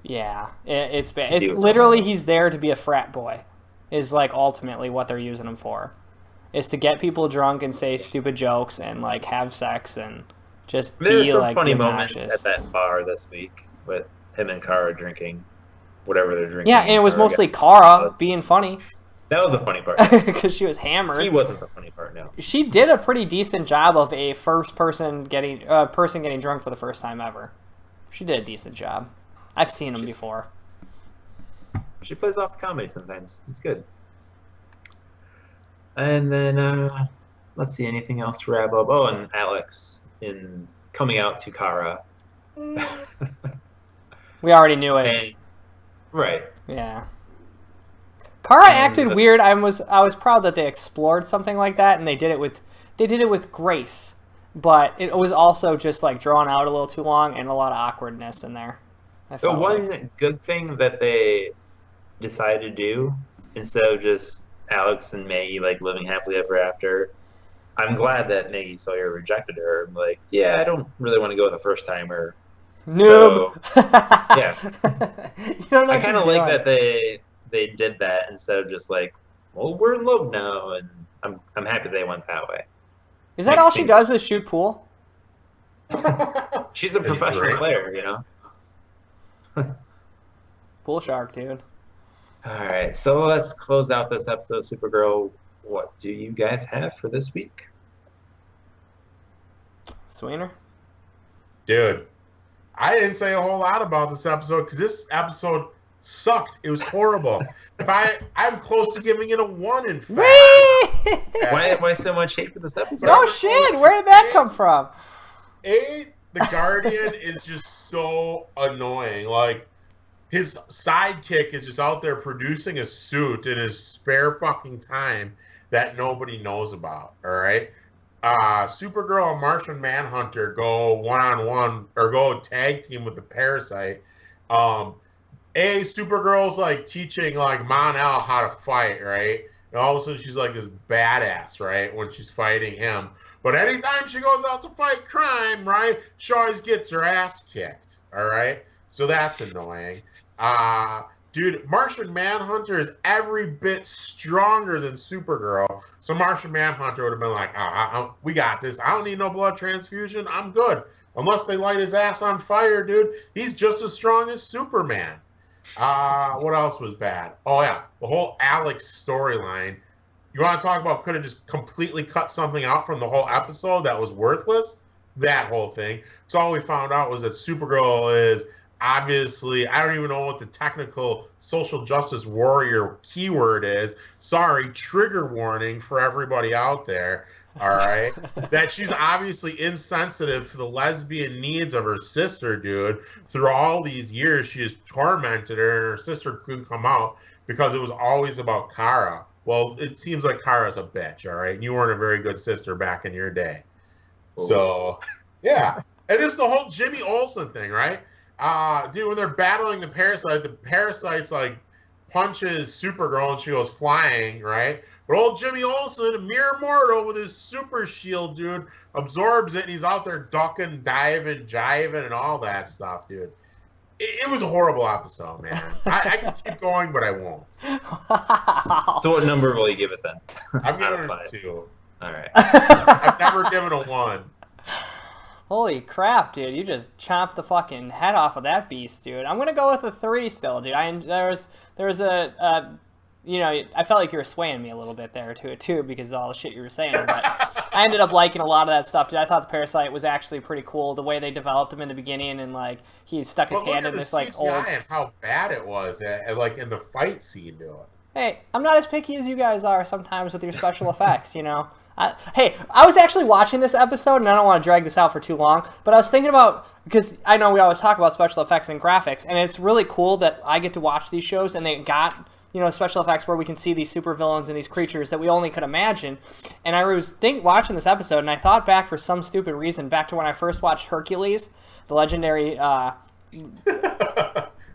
Yeah, it's bad. It's literally he's there to be a frat boy, is like ultimately what they're using him for, is to get people drunk and say stupid jokes and like have sex and just There's be some like funny the moments obnoxious. at that bar this week with him and Kara drinking whatever they're drinking. Yeah, and it was or mostly got- Kara being funny That was the funny part. because she was hammered. He wasn't the funny part, no. She did a pretty decent job of a person getting drunk for the first time ever. She did a decent job. I've seen them before. She plays off the comedy sometimes. It's good. And then, let's see, anything else to wrap up? Oh, and Alex in coming out to Kara. We already knew it. And, right. Yeah. Kara acted weird. I was proud that they explored something like that, and they did it with grace. But it was also just like drawn out a little too long and a lot of awkwardness in there. The one good thing that they decided to do, instead of just Alex and Maggie like living happily ever after, I'm glad that Maggie Sawyer rejected her. I'm like, yeah, I don't really want to go with a first timer. Noob. So, yeah. You don't know I what kind of you're like doing. that they did that instead of just like, well, we're in love now, and I'm happy they went that way. Is that makes all she things- does is shoot pool? She's a professional great. player, you know. Pool shark, dude. All right, so let's close out this episode of Supergirl. What do you guys have for this week? Sweener? Dude, I didn't say a whole lot about this episode because this episode sucked. It was horrible. I'm close to giving it a 1 in fact. Why so much hate for this episode? No shit! Where did that come from? The Guardian is just so annoying. Like, his sidekick is just out there producing a suit in his spare fucking time that nobody knows about, all right? Supergirl and Martian Manhunter go one-on-one, or go tag team with the Parasite. Supergirl's, like, teaching, like, Mon-El how to fight, right? And all of a sudden she's, like, this badass, right, when she's fighting him. But anytime she goes out to fight crime, right, she always gets her ass kicked, all right? So that's annoying. Dude, Martian Manhunter is every bit stronger than Supergirl. So Martian Manhunter would have been like, we got this. I don't need no blood transfusion. I'm good. Unless they light his ass on fire, dude. He's just as strong as Superman. What else was bad? Oh, yeah. The whole Alex storyline. You want to talk about could have just completely cut something out from the whole episode that was worthless? That whole thing. So all we found out was that Supergirl is obviously, I don't even know what the technical social justice warrior keyword is. Sorry, trigger warning for everybody out there. All right. That she's obviously insensitive to the lesbian needs of her sister, dude. Through all these years, she has tormented her, and her sister couldn't come out because it was always about Kara. Well, it seems like Kara's a bitch, all right? And you weren't a very good sister back in your day. So, yeah. And it's the whole Jimmy Olsen thing, right? Dude, when they're battling the Parasite's like punches Supergirl and she goes flying, right? But old Jimmy Olsen, a mere mortal with his super shield, dude, absorbs it and he's out there ducking, diving, jiving, and all that stuff, dude. It was a horrible episode, man. I can keep going, but I won't. So what number will you give it then? I'm Out of giving it a 5. 2. All right. I've never given a 1. Holy crap, dude! You just chomped the fucking head off of that beast, dude. I'm gonna go with a 3 still, dude. There was a you know, I felt like you were swaying me a little bit there too because of all the shit you were saying. But I ended up liking a lot of that stuff, dude. I thought the Parasite was actually pretty cool. The way they developed him in the beginning, and like he stuck his hand in this like CGI old. and how bad it was, like in the fight scene, dude. Hey, I'm not as picky as you guys are sometimes with your special effects, you know. I was actually watching this episode, and I don't want to drag this out for too long, but I was thinking about, because I know we always talk about special effects and graphics, and it's really cool that I get to watch these shows, and they got, you know, special effects where we can see these supervillains and these creatures that we only could imagine. And I was watching this episode, and I thought back for some stupid reason, back to when I first watched Hercules, the legendary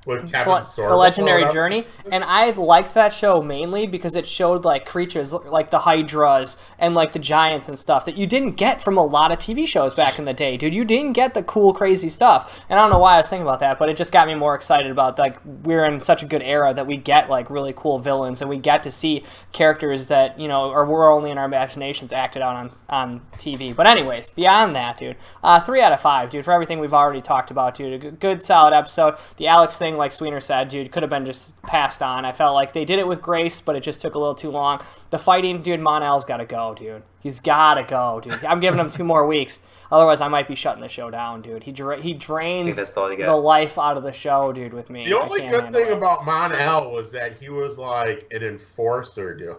With Kevin Sorbo, the Legendary Journey, and I liked that show mainly because it showed like creatures like the Hydras and like the giants and stuff that you didn't get from a lot of TV shows back in the day, dude. You didn't get the cool, crazy stuff, and I don't know why I was thinking about that, but it just got me more excited about like we're in such a good era that we get like really cool villains and we get to see characters that or we're only in our imaginations acted out on TV. But anyways, beyond that, dude, 3 out of 5, dude, for everything we've already talked about, dude. A good, solid episode. The Alex thing, like Sweener said, dude, could have been just passed on. I felt like they did it with grace, but it just took a little too long. The fighting, dude, Mon-El's got to go, dude. He's got to go, dude. I'm giving him 2 more weeks. Otherwise, I might be shutting the show down, dude. He drains the life out of the show, dude, with me. The only good thing about Mon-El was that he was like an enforcer, dude.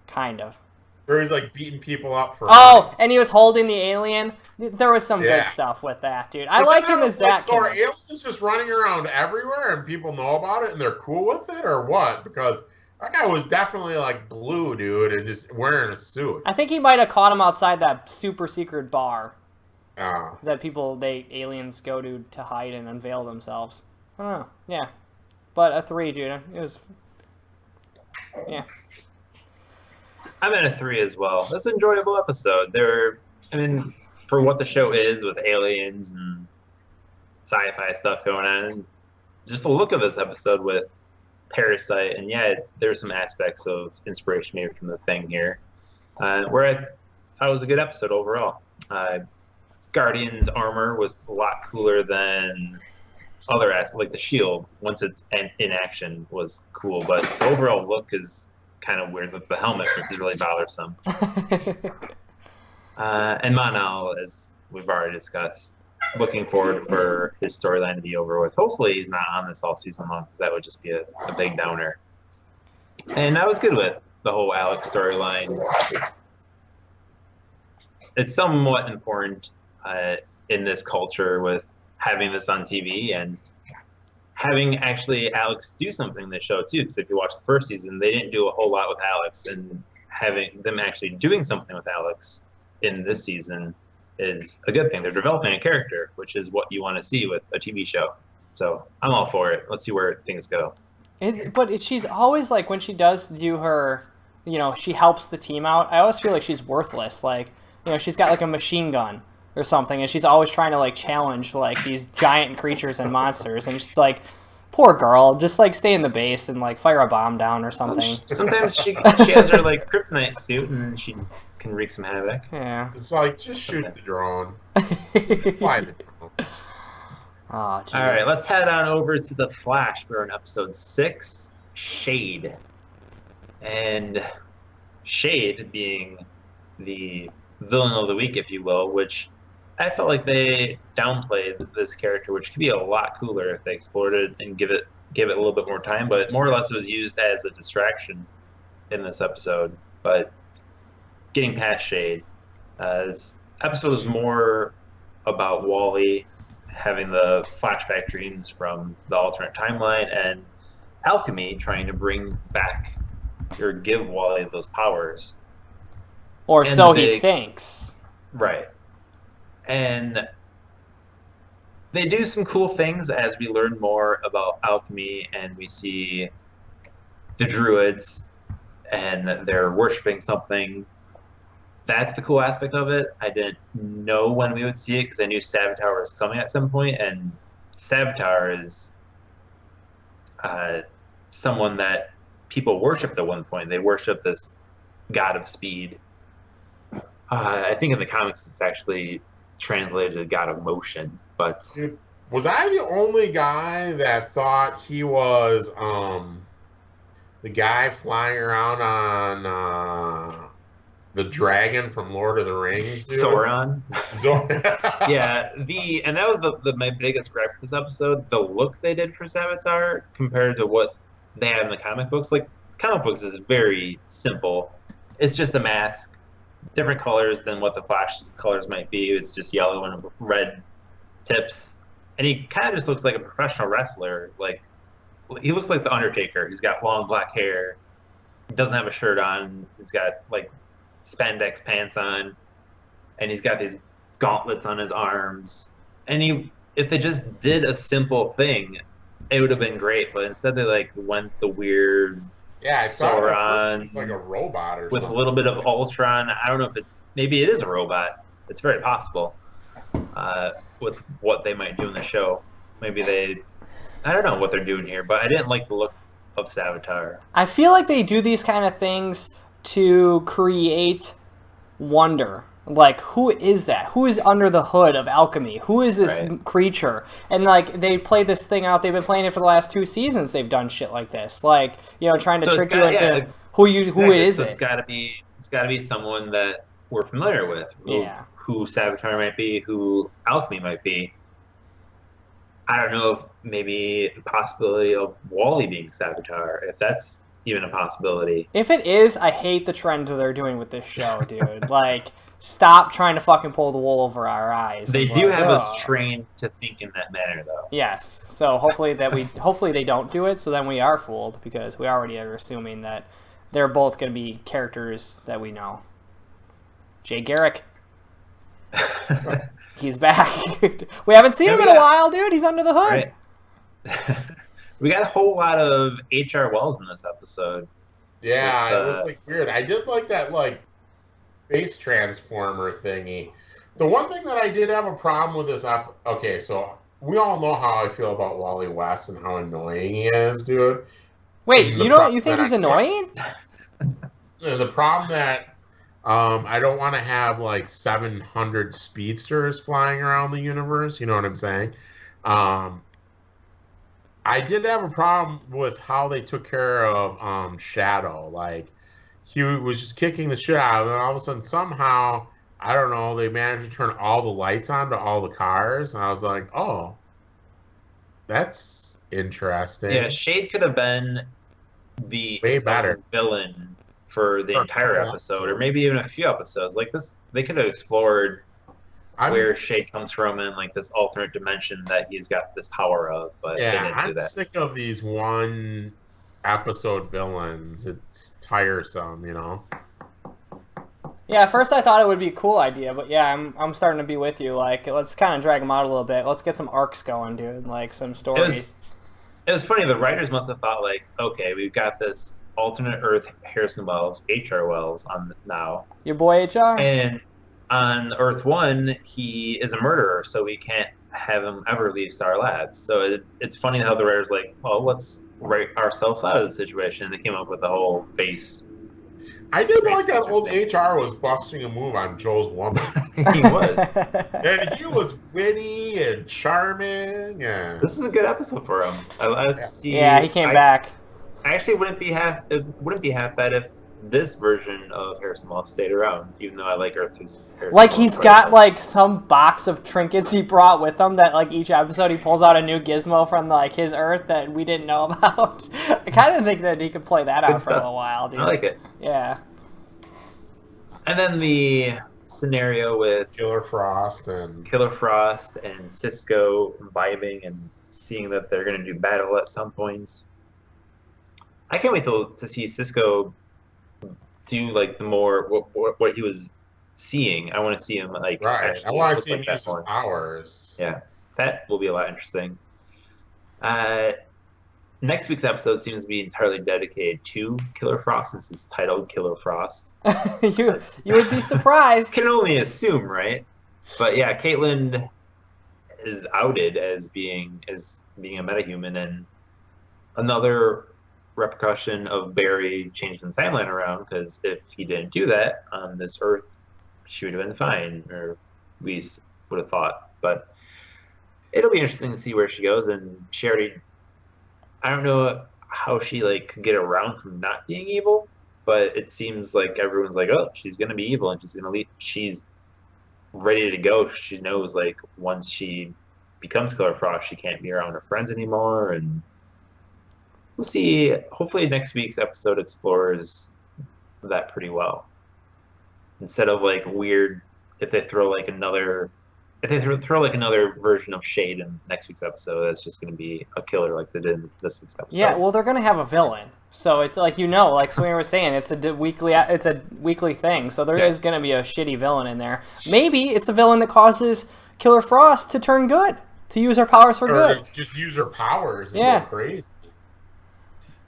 Kind of. Where he's like beating people up for money. And he was holding the alien. There was some good stuff with that, dude. I like him as that. So are aliens just running around everywhere and people know about it and they're cool with it, or what? Because that guy was definitely like blue, dude, and just wearing a suit. I think he might have caught him outside that super secret bar that aliens go to hide and unveil themselves. I don't know. Yeah. But a 3, dude. It was... Yeah. I'm at a 3 as well. That's an enjoyable episode. For what the show is with aliens and sci-fi stuff going on, just the look of this episode with Parasite, and there's some aspects of inspiration maybe from the Thing here. Where I thought it was a good episode overall. Guardian's armor was a lot cooler than other aspects, like the shield. Once it's in action, was cool, but the overall look is kind of weird with the helmet, which is really bothersome. And Mon-El, as we've already discussed, looking forward for his storyline to be over with. Hopefully he's not on this all season long, because that would just be a big downer. And I was good with the whole Alex storyline. It's somewhat important in this culture with having this on TV and having actually Alex do something in the show too, because if you watch the first season, they didn't do a whole lot with Alex, and having them actually doing something with Alex in this season is a good thing. They're developing a character, which is what you want to see with a TV show. So I'm all for it. Let's see where things go. But she's always like, when she does do her, she helps the team out, I always feel like she's worthless. Like, she's got like a machine gun or something, and she's always trying to like challenge like these giant creatures and monsters, and she's like, poor girl, just like stay in the base and like fire a bomb down or something. Sometimes she has her like kryptonite suit and she can wreak some havoc. Yeah. It's like, just shoot the drone. Fly the drone. Oh, geez. All right, let's head on over to The Flash. We're on episode 6, Shade. And Shade being the villain of the week, if you will, which I felt like they downplayed this character, which could be a lot cooler if they explored it and give it a little bit more time. But more or less, it was used as a distraction in this episode. But getting past Shade, this episode is more about Wally having the flashback dreams from the alternate timeline, and Alchemy trying to bring back or give Wally those powers. Or so he thinks. Right. And they do some cool things as we learn more about Alchemy, and we see the Druids, and they're worshiping something. That's the cool aspect of it. I didn't know when we would see it, because I knew Savitar was coming at some point, and Savitar is someone that people worshipped at one point. They worship this god of speed. I think in the comics it's actually translated to god of motion, but... Was I the only guy that thought he was the guy flying around on the dragon from Lord of the Rings? Dude? Sauron? Yeah, and that was my biggest gripe with this episode, the look they did for Savitar compared to what they had in the comic books. Like, comic books is very simple. It's just a mask, different colors than what the Flash colors might be. It's just yellow and red tips. And he kind of just looks like a professional wrestler. Like, he looks like the Undertaker. He's got long black hair. He doesn't have a shirt on. He's got like spandex pants on, and he's got these gauntlets on his arms. And if they just did a simple thing, it would have been great. But instead, they like went the weird Yeah, I thought at first Sauron it was like a robot or with something. a little bit of Ultron. I don't know if maybe it is a robot. It's very possible. With what they might do in the show, maybe I don't know what they're doing here, but I didn't like the look of Savitar. I feel like they do these kind of things to create wonder. Like, who is that? Who is under the hood of alchemy? Who is this creature? And, like, they play this thing out. They've been playing it for the last 2 seasons. They've done shit like this. Like, you know, trying to trick you into who is it. It's got to be someone that we're familiar with. Who Savitar might be, who alchemy might be. I don't know if maybe the possibility of Wally being Savitar, if that's even a possibility. If it is, I hate the trend they're doing with this show, dude. Like, stop trying to fucking pull the wool over our eyes. They do have us trained to think in that manner, though. Yes. So hopefully they don't do it. So then we are fooled because we already are assuming that they're both going to be characters that we know. Jay Garrick. He's back. We haven't seen him in a while, dude. He's under the hood. Right. We got a whole lot of H.R. Wells in this episode. Yeah, it was like weird. I did like that like face transformer thingy. The one thing that I did have a problem with this okay, so we all know how I feel about Wally West and how annoying he is, dude. Wait, you think he's annoying? The problem that I don't want to have like 700 speedsters flying around the universe. You know what I'm saying? I did have a problem with how they took care of Shadow. Like, he was just kicking the shit out of him, and all of a sudden, somehow, I don't know, they managed to turn all the lights on to all the cars, and I was like, oh, that's interesting. Yeah, Shade could have been the way better villain for the entire episode, or maybe even a few episodes. Like this, they could have explored where Shade comes from in like this alternate dimension that he's got this power of. But they didn't do that. I'm sick of these one episode villains. It's tiresome, you know. Yeah, at first I thought it would be a cool idea, but yeah, I'm starting to be with you. Like, let's kind of drag them out a little bit. Let's get some arcs going, dude. Like some stories. It was funny. The writers must have thought like, okay, we've got this alternate Earth Harrison Wells, H.R. Wells on now. Your boy H.R. And on Earth 1, he is a murderer, so we can't have him ever leave Star Labs. So it's funny how the writers like, well, let's write ourselves out of the situation. And they came up with the whole face. I did like that old HR was busting a move on Joe's woman. He was. And he was witty and charming. Yeah. This is a good episode for him. Yeah, he came back. I actually wouldn't be half bad if this version of Harrison Wells stayed around, even though I like Earth 2's Harrison like Wells he's got like some box of trinkets he brought with him that like each episode he pulls out a new gizmo from like his Earth that we didn't know about. I kind of think that he could play that out for a little while, dude. I like it. Yeah. And then the scenario with Killer Frost and Cisco vibing and seeing that they're going to do battle at some points. I can't wait to see Cisco do like the more what he was seeing. I want to see him like I want to see him use his powers. Yeah, that will be a lot interesting. Next week's episode seems to be entirely dedicated to Killer Frost since it's titled Killer Frost. you would be surprised. Can only assume, right? But yeah, Caitlin is outed as being a metahuman, and another repercussion of Barry changing the timeline around, because if he didn't do that on this Earth, she would have been fine, or at least would have thought. But it'll be interesting to see where she goes, and she already, I don't know how she like could get around from not being evil, but it seems like everyone's like, oh, she's gonna be evil and she's gonna leave. She's ready to go. She knows like once she becomes Killer Frost, she can't be around her friends anymore, and we'll see. Hopefully next week's episode explores that pretty well. Instead of like weird, if they throw like another version of Shade in next week's episode, that's just going to be a killer like they did in this week's episode. Yeah, well, they're going to have a villain, so it's like like Swinger was saying, it's a weekly thing. So there is going to be a shitty villain in there. Maybe it's a villain that causes Killer Frost to turn good. to use her powers for or good. just use her powers and Yeah. go crazy.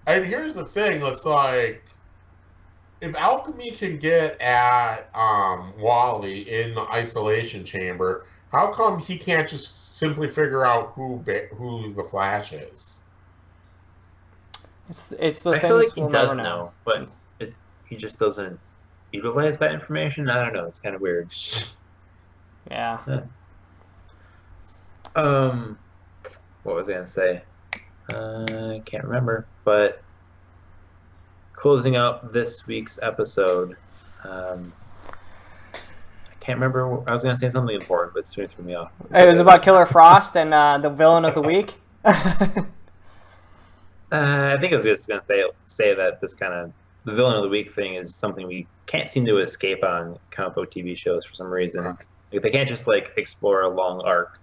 And here's the thing: it's like if Alchemy can get at Wally in the isolation chamber, how come he can't just simply figure out who the Flash is? It's the I feel things like he we'll does never know, but he just doesn't utilize that information. I don't know. It's kind of weird. Yeah. What was I gonna say? I can't remember. But closing out this week's episode, I can't remember. I was gonna say something important, but it threw me off. It was about Killer Frost and the villain of the week. I think I was just gonna say that this kind of the villain of the week thing is something we can't seem to escape on comic book TV shows for some reason. Right. Like, they can't just like explore a long arc.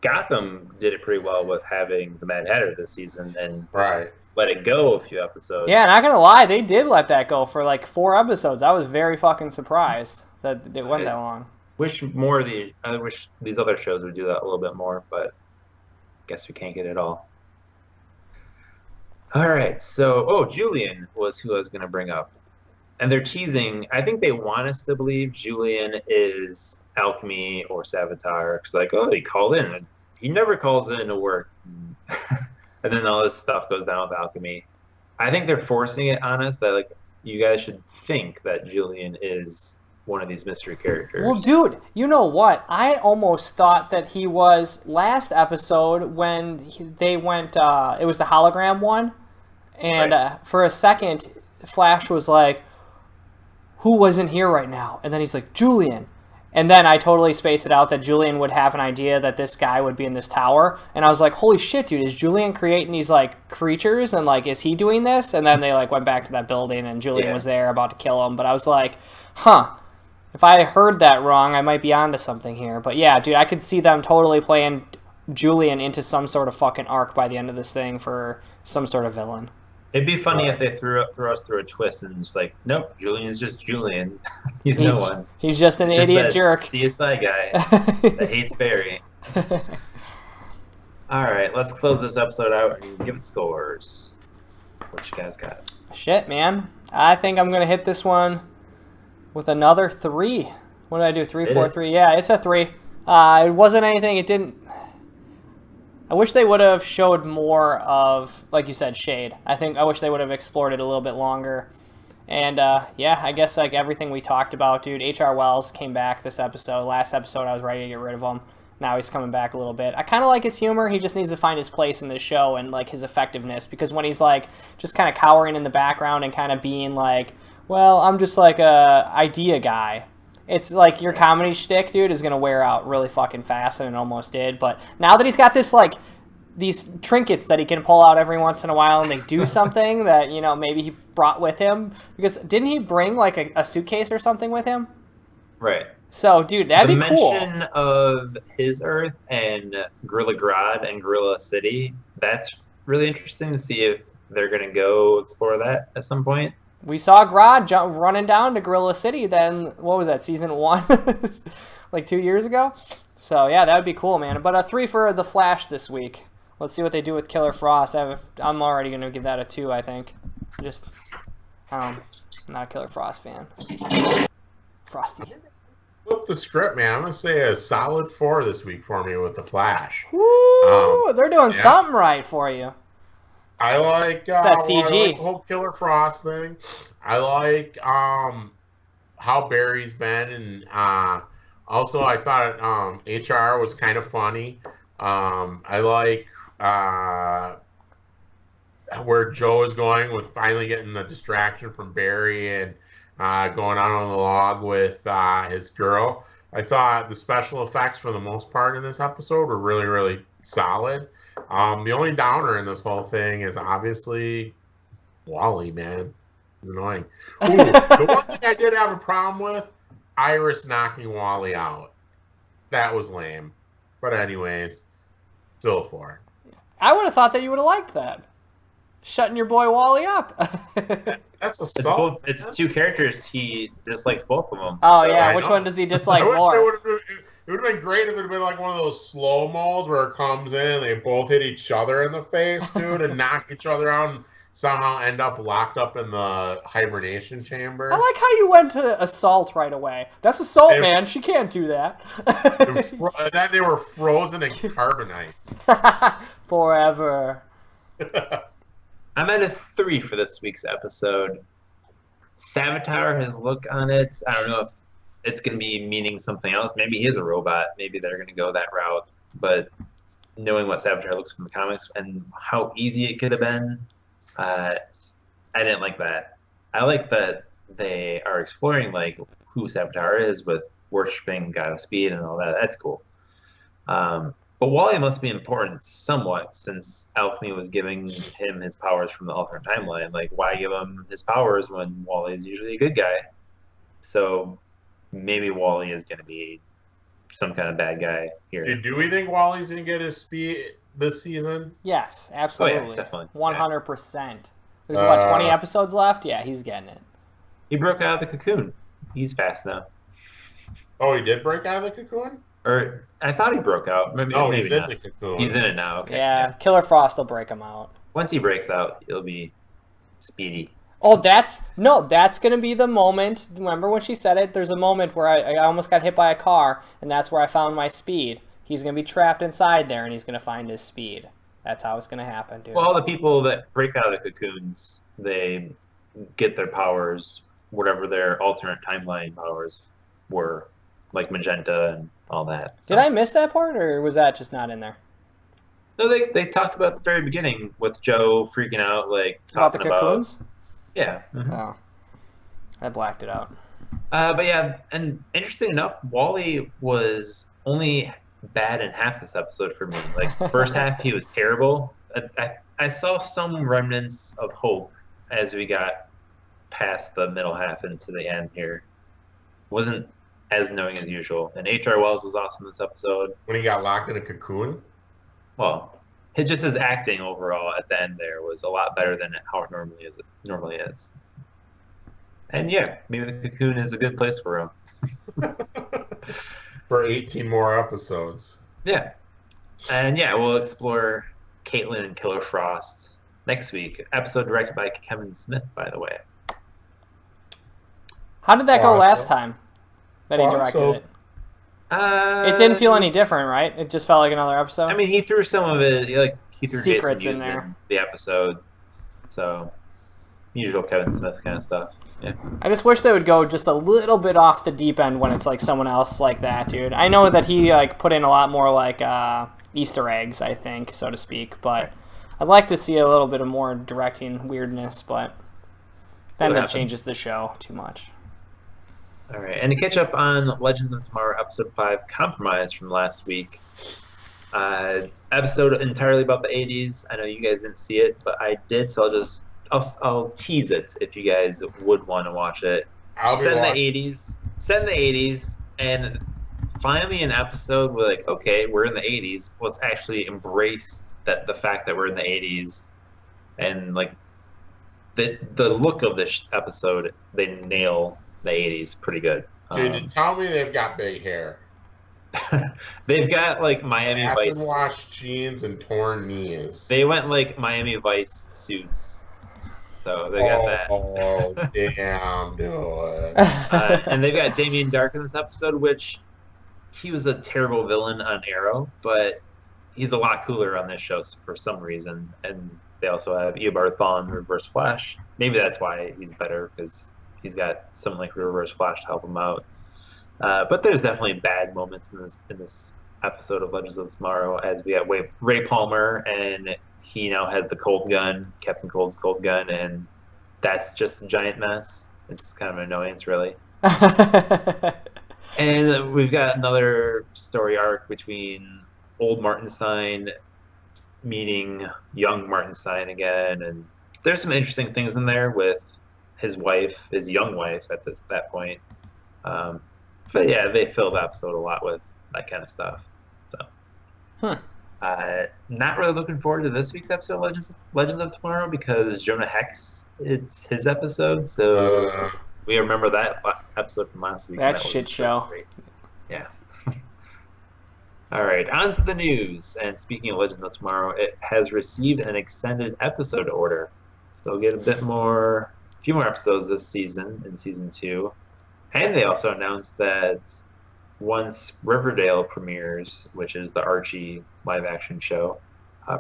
Gotham did it pretty well with having the Mad Hatter this season and Right. let it go a few episodes. Yeah, not gonna lie, they did let that go for like 4 episodes. I was very fucking surprised that it went that long. I wish these other shows would do that a little bit more, but guess we can't get it all. All right, so Julian was who I was going to bring up, and they're teasing. I think they want us to believe Julian is Alchemy or Savitar, because like, he called in. He never calls in to work, and then all this stuff goes down with Alchemy. I think they're forcing it on us that like you guys should think that Julian is one of these mystery characters. Well, dude, you know what? I almost thought that he was last episode when they went. It was the hologram one, and Right. For a second, Flash was like, "Who wasn't here right now?" And then he's like, "Julian." And then I totally spaced it out that Julian would have an idea that this guy would be in this tower, and I was like, "Holy shit, dude! Is Julian creating these like creatures, and like, is he doing this?" And then they like went back to that building, and Julian was there about to kill him. But I was like, "Huh." If I heard that wrong, I might be onto something here. But yeah, dude, I could see them totally playing Julian into some sort of fucking arc by the end of this thing for some sort of villain. It'd be funny if they threw us through a twist and just like, nope, Julian's just Julian. He's no one. He's just an idiot jerk. CSI guy that hates Barry. All right, let's close this episode out and give it scores. What you guys got? Shit, man. I think I'm going to hit this one with another 3. What did I do? 3, 4, 3? Yeah, it's a 3. It wasn't anything. It didn't. I wish they would have showed more of, like you said, Shade. I wish they would have explored it a little bit longer. And yeah, I guess like everything we talked about, dude. H.R. Wells came back this episode. Last episode, I was ready to get rid of him. Now he's coming back a little bit. I kind of like his humor. He just needs to find his place in this show and like his effectiveness. Because when he's like just kind of cowering in the background and kind of being like, well, I'm just like a idea guy. It's like your comedy shtick, dude, is gonna wear out really fucking fast, and it almost did. But now that he's got this like these trinkets that he can pull out every once in a while, and they do something that maybe he brought with him, because didn't he bring like a suitcase or something with him? Right. So, dude, that'd be cool. The mention of his Earth and Gorilla Grodd and Gorilla City, that's really interesting to see if they're gonna go explore that at some point. We saw Grodd running down to Gorilla City then, what was that, season 1? Like 2 years ago? So, yeah, that would be cool, man. But a 3 for The Flash this week. Let's see what they do with Killer Frost. I'm already going to give that a 2, I think. Just, I'm not a Killer Frost fan. Frosty. Flip the script, man. I'm going to say a solid 4 this week for me with The Flash. Woo! They're doing something right for you. I like that CG. I like the whole Killer Frost thing. I like how Barry's been, and also I thought HR was kind of funny. I like where Joe is going with finally getting the distraction from Barry and going out on the log with his girl. I thought the special effects for the most part in this episode were really, really solid. The only downer in this whole thing is obviously Wally, man. It's annoying. Ooh, the one thing I did have a problem with, Iris knocking Wally out. That was lame. But anyways, still a 4. I would have thought that you would have liked that. Shutting your boy Wally up. That's assault. It's 2 characters. He dislikes both of them. Oh, so yeah. Which one does he dislike I wish more? they would have. It would have been great if it would have been like one of those slow-mos where it comes in and they both hit each other in the face, dude, and knock each other out and somehow end up locked up in the hibernation chamber. I like how you went to assault right away. That's assault, man. She can't do that. Then they were frozen in carbonite. Forever. I'm at a 3 for this week's episode. Savitar, his look on it, I don't know if it's going to be meaning something else. Maybe he is a robot. Maybe they're going to go that route. But knowing what Savitar looks from the comics and how easy it could have been, I didn't like that. I like that they are exploring like who Savitar is with worshiping God of Speed and all that. That's cool. But Wally must be important somewhat since Alchemy was giving him his powers from the alternate timeline. Like, why give him his powers when Wally is usually a good guy? So maybe Wally is going to be some kind of bad guy here. Do we think Wally's going to get his speed this season? Yes, absolutely. Oh, yeah, definitely. 100%. There's, what, 20 episodes left? Yeah, he's getting it. He broke out of the cocoon. He's fast now. Oh, he did break out of the cocoon? Or I thought he broke out. Maybe he's not. in the cocoon. He's in it now. Okay. Yeah, Killer Frost will break him out. Once he breaks out, he'll be speedy. Oh, that's going to be the moment. Remember when she said it? There's a moment where I almost got hit by a car, and that's where I found my speed. He's going to be trapped inside there, and he's going to find his speed. That's how it's going to happen, dude. Well, all the people that break out of the cocoons, they get their powers, whatever their alternate timeline powers were, like Magenta and all that. So. Did I miss that part, or was that just not in there? No, they talked about at the very beginning with Joe freaking out, like About the talking cocoons? Yeah. Mm-hmm. Oh. I blacked it out. But yeah, and interesting enough, Wally was only bad in half this episode for me. Like, first half, he was terrible. I saw some remnants of hope as we got past the middle half into the end here. Wasn't as knowing as usual. And H.R. Wells was awesome this episode. When he got locked in a cocoon? Well, just his acting overall at the end there was a lot better than how it normally is. And yeah, maybe the cocoon is a good place for him. For 18 more episodes. Yeah. And yeah, we'll explore Caitlin and Killer Frost next week. Episode directed by Kevin Smith, by the way. How did that go last time that he directed it? It didn't feel any different, right? It just felt like another episode? I mean, he threw some of it, he threw secrets Jason in there. In the episode. So, usual Kevin Smith kind of stuff. Yeah. I just wish they would go just a little bit off the deep end when it's like someone else like that, dude. I know that he like put in a lot more like Easter eggs, I think, so to speak, but I'd like to see a little bit of more directing weirdness, but then that changes the show too much. All right, and to catch up on Legends of Tomorrow, Episode 5, Compromise from last week. Episode entirely about the 80s. I know you guys didn't see it, but I did, so I'll tease it if you guys would want to watch it. Set in the 80s, and finally an episode where like, okay, we're in the 80s. Let's actually embrace the fact that we're in the 80s, and like the look of this episode, they nail the 80s pretty good. Dude, tell me they've got big hair. They've got like Miami Vice. Acid wash jeans and torn knees. They went like Miami Vice suits. So they got that. Oh, damn, dude. And they've got Damien Dark in this episode, which he was a terrible villain on Arrow, but he's a lot cooler on this show for some reason. And they also have Eobard Thawne, Reverse Flash. Maybe that's why he's better, because he's got someone like Reverse Flash to help him out. But there's definitely bad moments in this episode of Legends of Tomorrow, as we have Ray Palmer, and he now has the cold gun, Captain Cold's cold gun, and that's just a giant mess. It's kind of an annoyance, really. And we've got another story arc between old Martinstein meeting young Martinstein again, and there's some interesting things in there with his young wife at that point. But yeah, they fill the episode a lot with that kind of stuff. So, not really looking forward to this week's episode of Legends of Tomorrow, because Jonah Hex, it's his episode, so we remember that episode from last week. That shit show. Great. Yeah. All right, on to the news. And speaking of Legends of Tomorrow, it has received an extended episode order. So we'll get a few more episodes this season in season 2. And they also announced that once Riverdale premieres, which is the Archie live action show,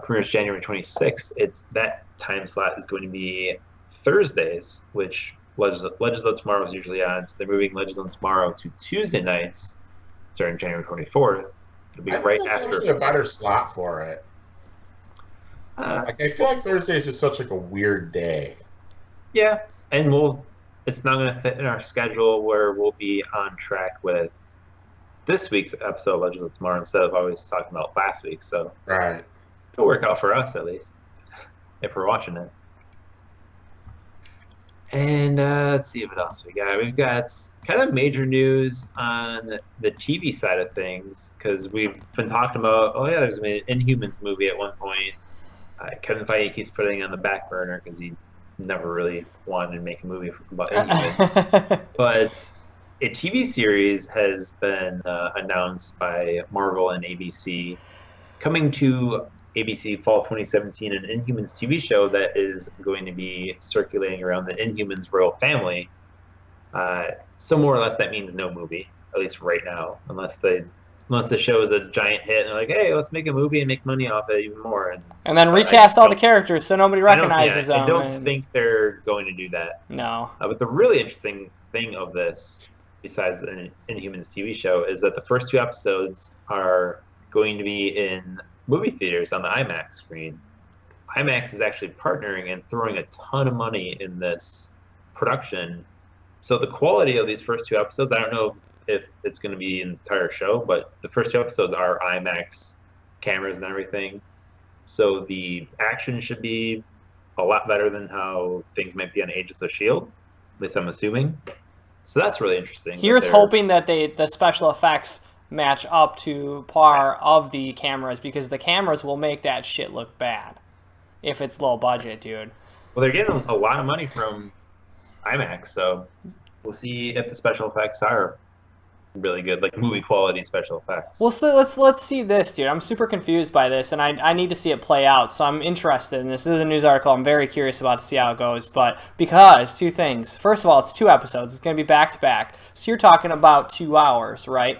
premieres January 26th, that time slot is going to be Thursdays, which Legends of Tomorrow is usually on. So they're moving Legends of Tomorrow to Tuesday nights starting January 24th. It'll be I right think that's after. actually a better slot for it. I feel like Thursday is just such like a weird day. Yeah, and it's not going to fit in our schedule where we'll be on track with this week's episode of Legends of Tomorrow instead of always talking about last week. So Right. it'll work out for us at least if we're watching it. And let's see what else we got. We've got kind of major news on the TV side of things because we've been talking about, there's an Inhumans movie at one point. Kevin Feige keeps putting it on the back burner because he never really wanted to make a movie about Inhumans. But a TV series has been announced by Marvel and ABC coming to ABC Fall 2017, an Inhumans TV show that is going to be circulating around the Inhumans royal family. So more or less that means no movie, at least right now, unless the show is a giant hit and they're like, hey, let's make a movie and make money off it even more. And then recast all the characters so nobody recognizes them. I don't think they're going to do that. No. But the really interesting thing of this, besides an Inhumans TV show, is that the first 2 episodes are going to be in movie theaters on the IMAX screen. IMAX is actually partnering and throwing a ton of money in this production. So the quality of these first 2 episodes, I don't know if it's going to be an entire show, but the first 2 episodes are IMAX cameras and everything. So the action should be a lot better than how things might be on Agents of S.H.I.E.L.D., at least I'm assuming. So that's really interesting. Here's hoping that the special effects match up to par of the cameras, because the cameras will make that shit look bad if it's low budget, dude. Well, they're getting a lot of money from IMAX, so we'll see if the special effects are really good, like movie quality special effects. Well, so let's see this, dude. I'm super confused by this, and I need to see it play out, so I'm interested in this. This is a news article I'm very curious about to see how it goes, but because 2 things. First of all, it's 2 episodes. It's going to be back-to-back, so you're talking about 2 hours, right?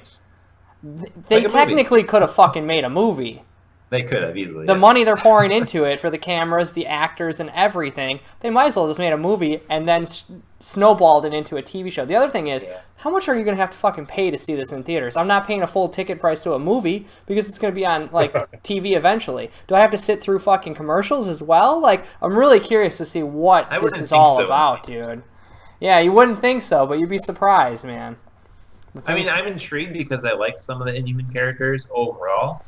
They technically could have fucking made a movie. They could have easily. The money they're pouring into it for the cameras, the actors, and everything, they might as well just made a movie and then snowballed it into a TV show. The other thing is, how much are you going to have to fucking pay to see this in theaters? I'm not paying a full ticket price to a movie because it's going to be on, like, TV eventually. Do I have to sit through fucking commercials as well? Like, I'm really curious to see what this is all about, dude. Yeah, you wouldn't think so, but you'd be surprised, man. I mean, I'm intrigued because I like some of the Inhuman characters overall.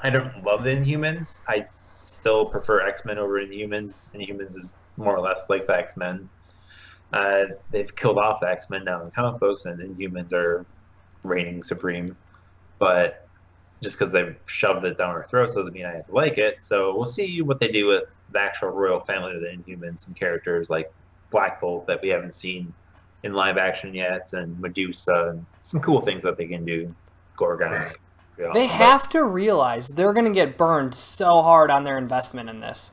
I don't love the Inhumans. I still prefer X-Men over Inhumans. Inhumans is more or less like the X-Men. They've killed off the X-Men now in comic books, and Inhumans are reigning supreme. But just because they've shoved it down our throats doesn't mean I have to like it. So we'll see what they do with the actual royal family of the Inhumans. Some characters like Black Bolt that we haven't seen in live action yet, and Medusa, and some cool things that they can do. Gorgon. Right. Awesome. They have to realize they're going to get burned so hard on their investment in this.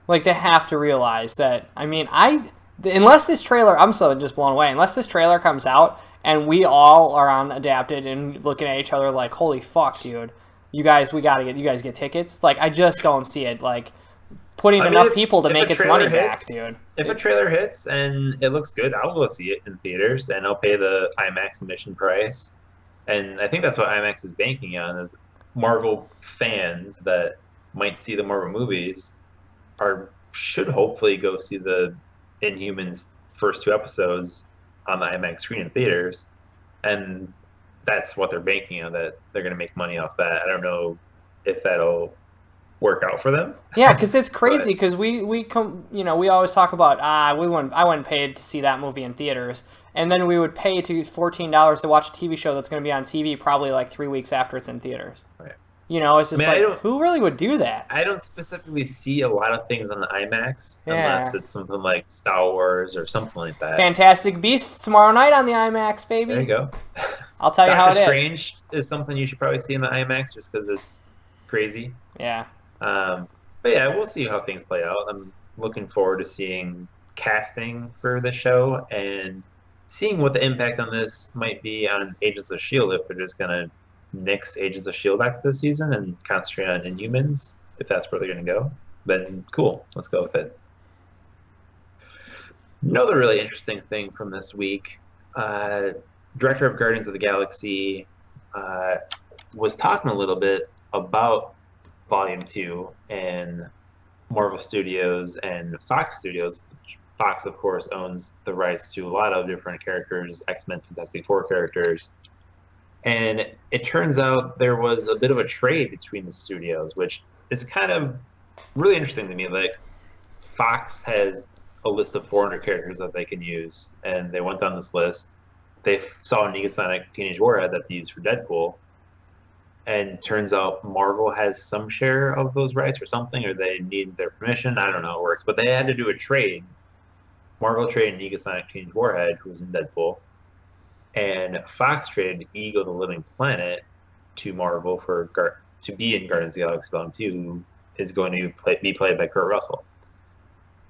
Like, they have to realize that, I mean, unless this trailer, I'm so just blown away, unless this trailer comes out and we all are on Adapted and looking at each other like, holy fuck, dude, you guys get tickets? Like, I just don't see it, like, putting enough people to make its money back, dude. If a trailer hits and it looks good, I'll go see it in theaters, and I'll pay the IMAX admission price. And I think that's what IMAX is banking on, is Marvel fans that might see the Marvel movies should hopefully go see the Inhumans first 2 episodes on the IMAX screen in theaters. And that's what they're banking on, that they're going to make money off that. I don't know if that'll work out for them. Yeah, because it's crazy, because we always talk about, I wouldn't pay to see that movie in theaters, and then we would pay to $14 to watch a TV show that's going to be on TV probably like 3 weeks after it's in theaters. Right. You know, it's just who really would do that? I don't specifically see a lot of things on the IMAX unless it's something like Star Wars or something like that. Fantastic Beasts tomorrow night on the IMAX, baby. There you go. I'll tell you how it Doctor is. Strange is something you should probably see in the IMAX just because it's crazy. Yeah. But yeah, we'll see how things play out. I'm looking forward to seeing casting for the show and seeing what the impact on this might be on Agents of S.H.I.E.L.D. if they're just going to nix Agents of S.H.I.E.L.D. after this season and concentrate on Inhumans, if that's where they're going to go. Then cool, let's go with it. Another really interesting thing from this week, director of Guardians of the Galaxy was talking a little bit about Volume 2 and Marvel Studios and Fox Studios. Fox, of course, owns the rights to a lot of different characters, X-Men, Fantastic Four characters. And it turns out there was a bit of a trade between the studios, which is kind of really interesting to me. Like, Fox has a list of 400 characters that they can use, and they went down this list. They saw Negasonic Teenage Warhead that they used for Deadpool, and turns out Marvel has some share of those rights or something, or they need their permission. I don't know how it works, but they had to do a trade. Marvel traded Negasonic Teenage Warhead, who was in Deadpool, and Fox traded Ego the Living Planet to Marvel to be in Guardians of the Galaxy Volume 2, who is going to be played by Kurt Russell.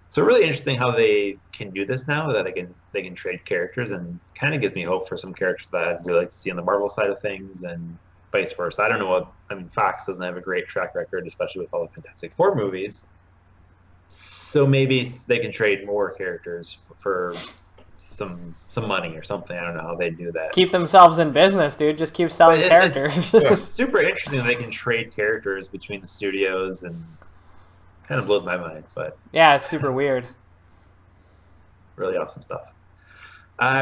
So really interesting how they can do this now, that they can trade characters, and kind of gives me hope for some characters that I'd really like to see on the Marvel side of things, and vice versa. I don't know Fox doesn't have a great track record, especially with all the Fantastic Four movies. So maybe they can trade more characters for some money or something. I don't know how they do that. Keep themselves in business, dude. Just keep selling characters. It's super interesting that they can trade characters between the studios, and kind of blows my mind. But yeah, it's super weird. Really awesome stuff.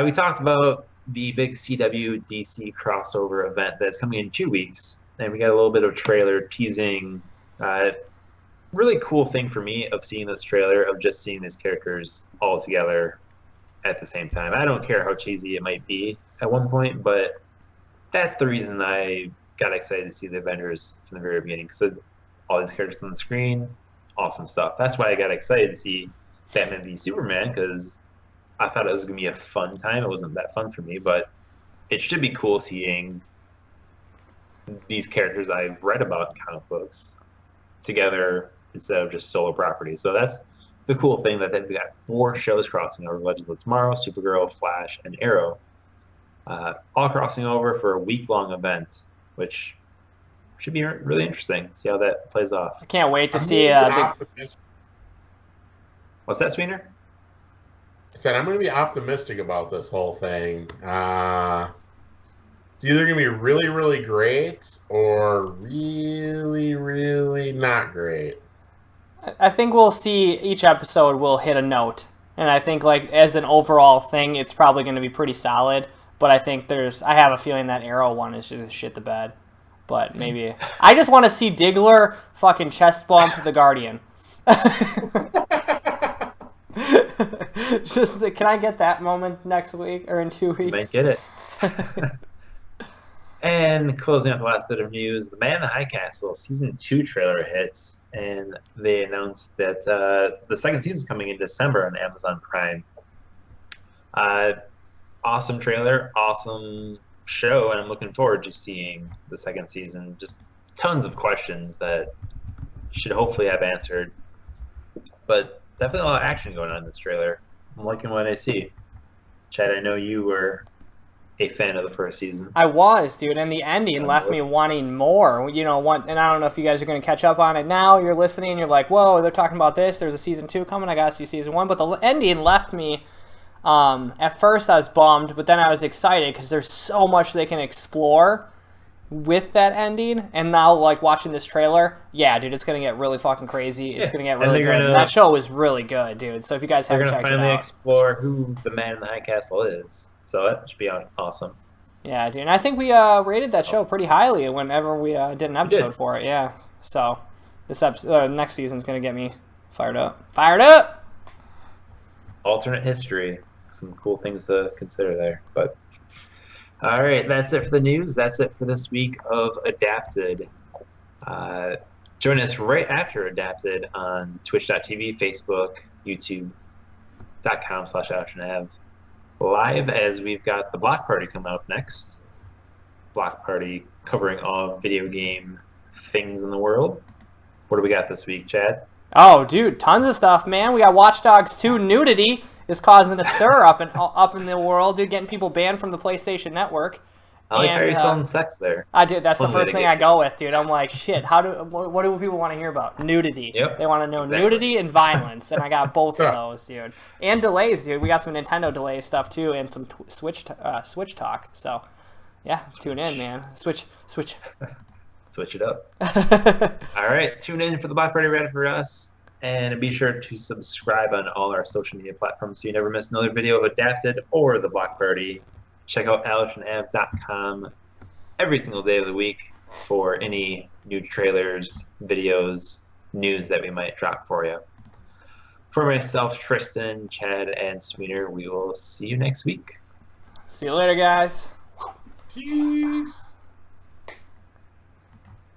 We talked about the big CW DC crossover event that's coming in 2 weeks, and we got a little bit of trailer teasing. Really cool thing for me of seeing this trailer, of just seeing these characters all together at the same time. I don't care how cheesy it might be at one point, but that's the reason I got excited to see the Avengers from the very beginning, because all these characters on the screen, awesome stuff. That's why I got excited to see Batman v Superman, because I thought it was going to be a fun time. It wasn't that fun for me, but it should be cool seeing these characters I've read about in comic books together instead of just solo properties. So that's the cool thing, that they've got 4 shows crossing over: Legends of Tomorrow, Supergirl, Flash, and Arrow, all crossing over for a week-long event, which should be really interesting. See how that plays off. I can't wait to see. What's that, Sweener? I said I'm going to be optimistic about this whole thing. It's either going to be really, really great or really, really not great. I think we'll see each episode will hit a note, and I think, like, as an overall thing, it's probably going to be pretty solid. But I think I have a feeling that Arrow one is just shit the bed. But maybe I just want to see Diggler fucking chest bump the Guardian. Can I get that moment next week or in 2 weeks? You might get it. And closing up the last bit of news, The Man in the High Castle Season 2 trailer hits, and they announced that the second season is coming in December on Amazon Prime. Awesome trailer, awesome show, and I'm looking forward to seeing the second season. Just tons of questions that should hopefully have answered, but definitely a lot of action going on in this trailer. I'm liking what I see. Chad, I know you were a fan of the first season. I was, dude, and the ending left me wanting more. And I don't know if you guys are going to catch up on it now. You're listening, and you're like, whoa, they're talking about this. There's a season 2 coming. I got to see season 1. But the ending left me, at first I was bummed, but then I was excited because there's so much they can explore with that ending. And now, like, watching this trailer, yeah, dude, it's going to get really fucking crazy. It's going to get really good. That show was really good, dude. So if you guys haven't checked it out. They're going to finally explore who the Man in the High Castle is. So that should be awesome. Yeah, dude. And I think we rated that show pretty highly whenever we did an episode for it. Yeah. So this next season's going to get me fired up. Fired up! Alternate history. Some cool things to consider there. But all right, that's it for the news. That's it for this week of Adapted. Join us right after Adapted on twitch.tv, Facebook, youtube.com/AfterNav. Live, as we've got the Block Party coming up next. block party covering all video game things in the world. What do we got this week, Chad? Oh, dude, tons of stuff, man. We got Watch Dogs 2 nudity is causing a stir up in the world, dude, getting people banned from the PlayStation Network. I like how you're selling sex there. I do. That's the Fun way first to thing get I go with, dude. I'm like, shit. What do people want to hear about? Nudity. Yep, They want to know exactly. nudity and violence, and I got both of those, dude. And delays, dude. We got some Nintendo delay stuff too, and some Switch talk. So, yeah, tune in, man. Switch. Switch it up. All right, tune in for the Block Party Reddit for us, and be sure to subscribe on all our social media platforms so you never miss another video of Adapted or the Block Party. Check out AlexandAv.com every single day of the week for any new trailers, videos, news that we might drop for you. For myself, Tristan, Chad, and Sweeter, we will see you next week. See you later, guys. Peace.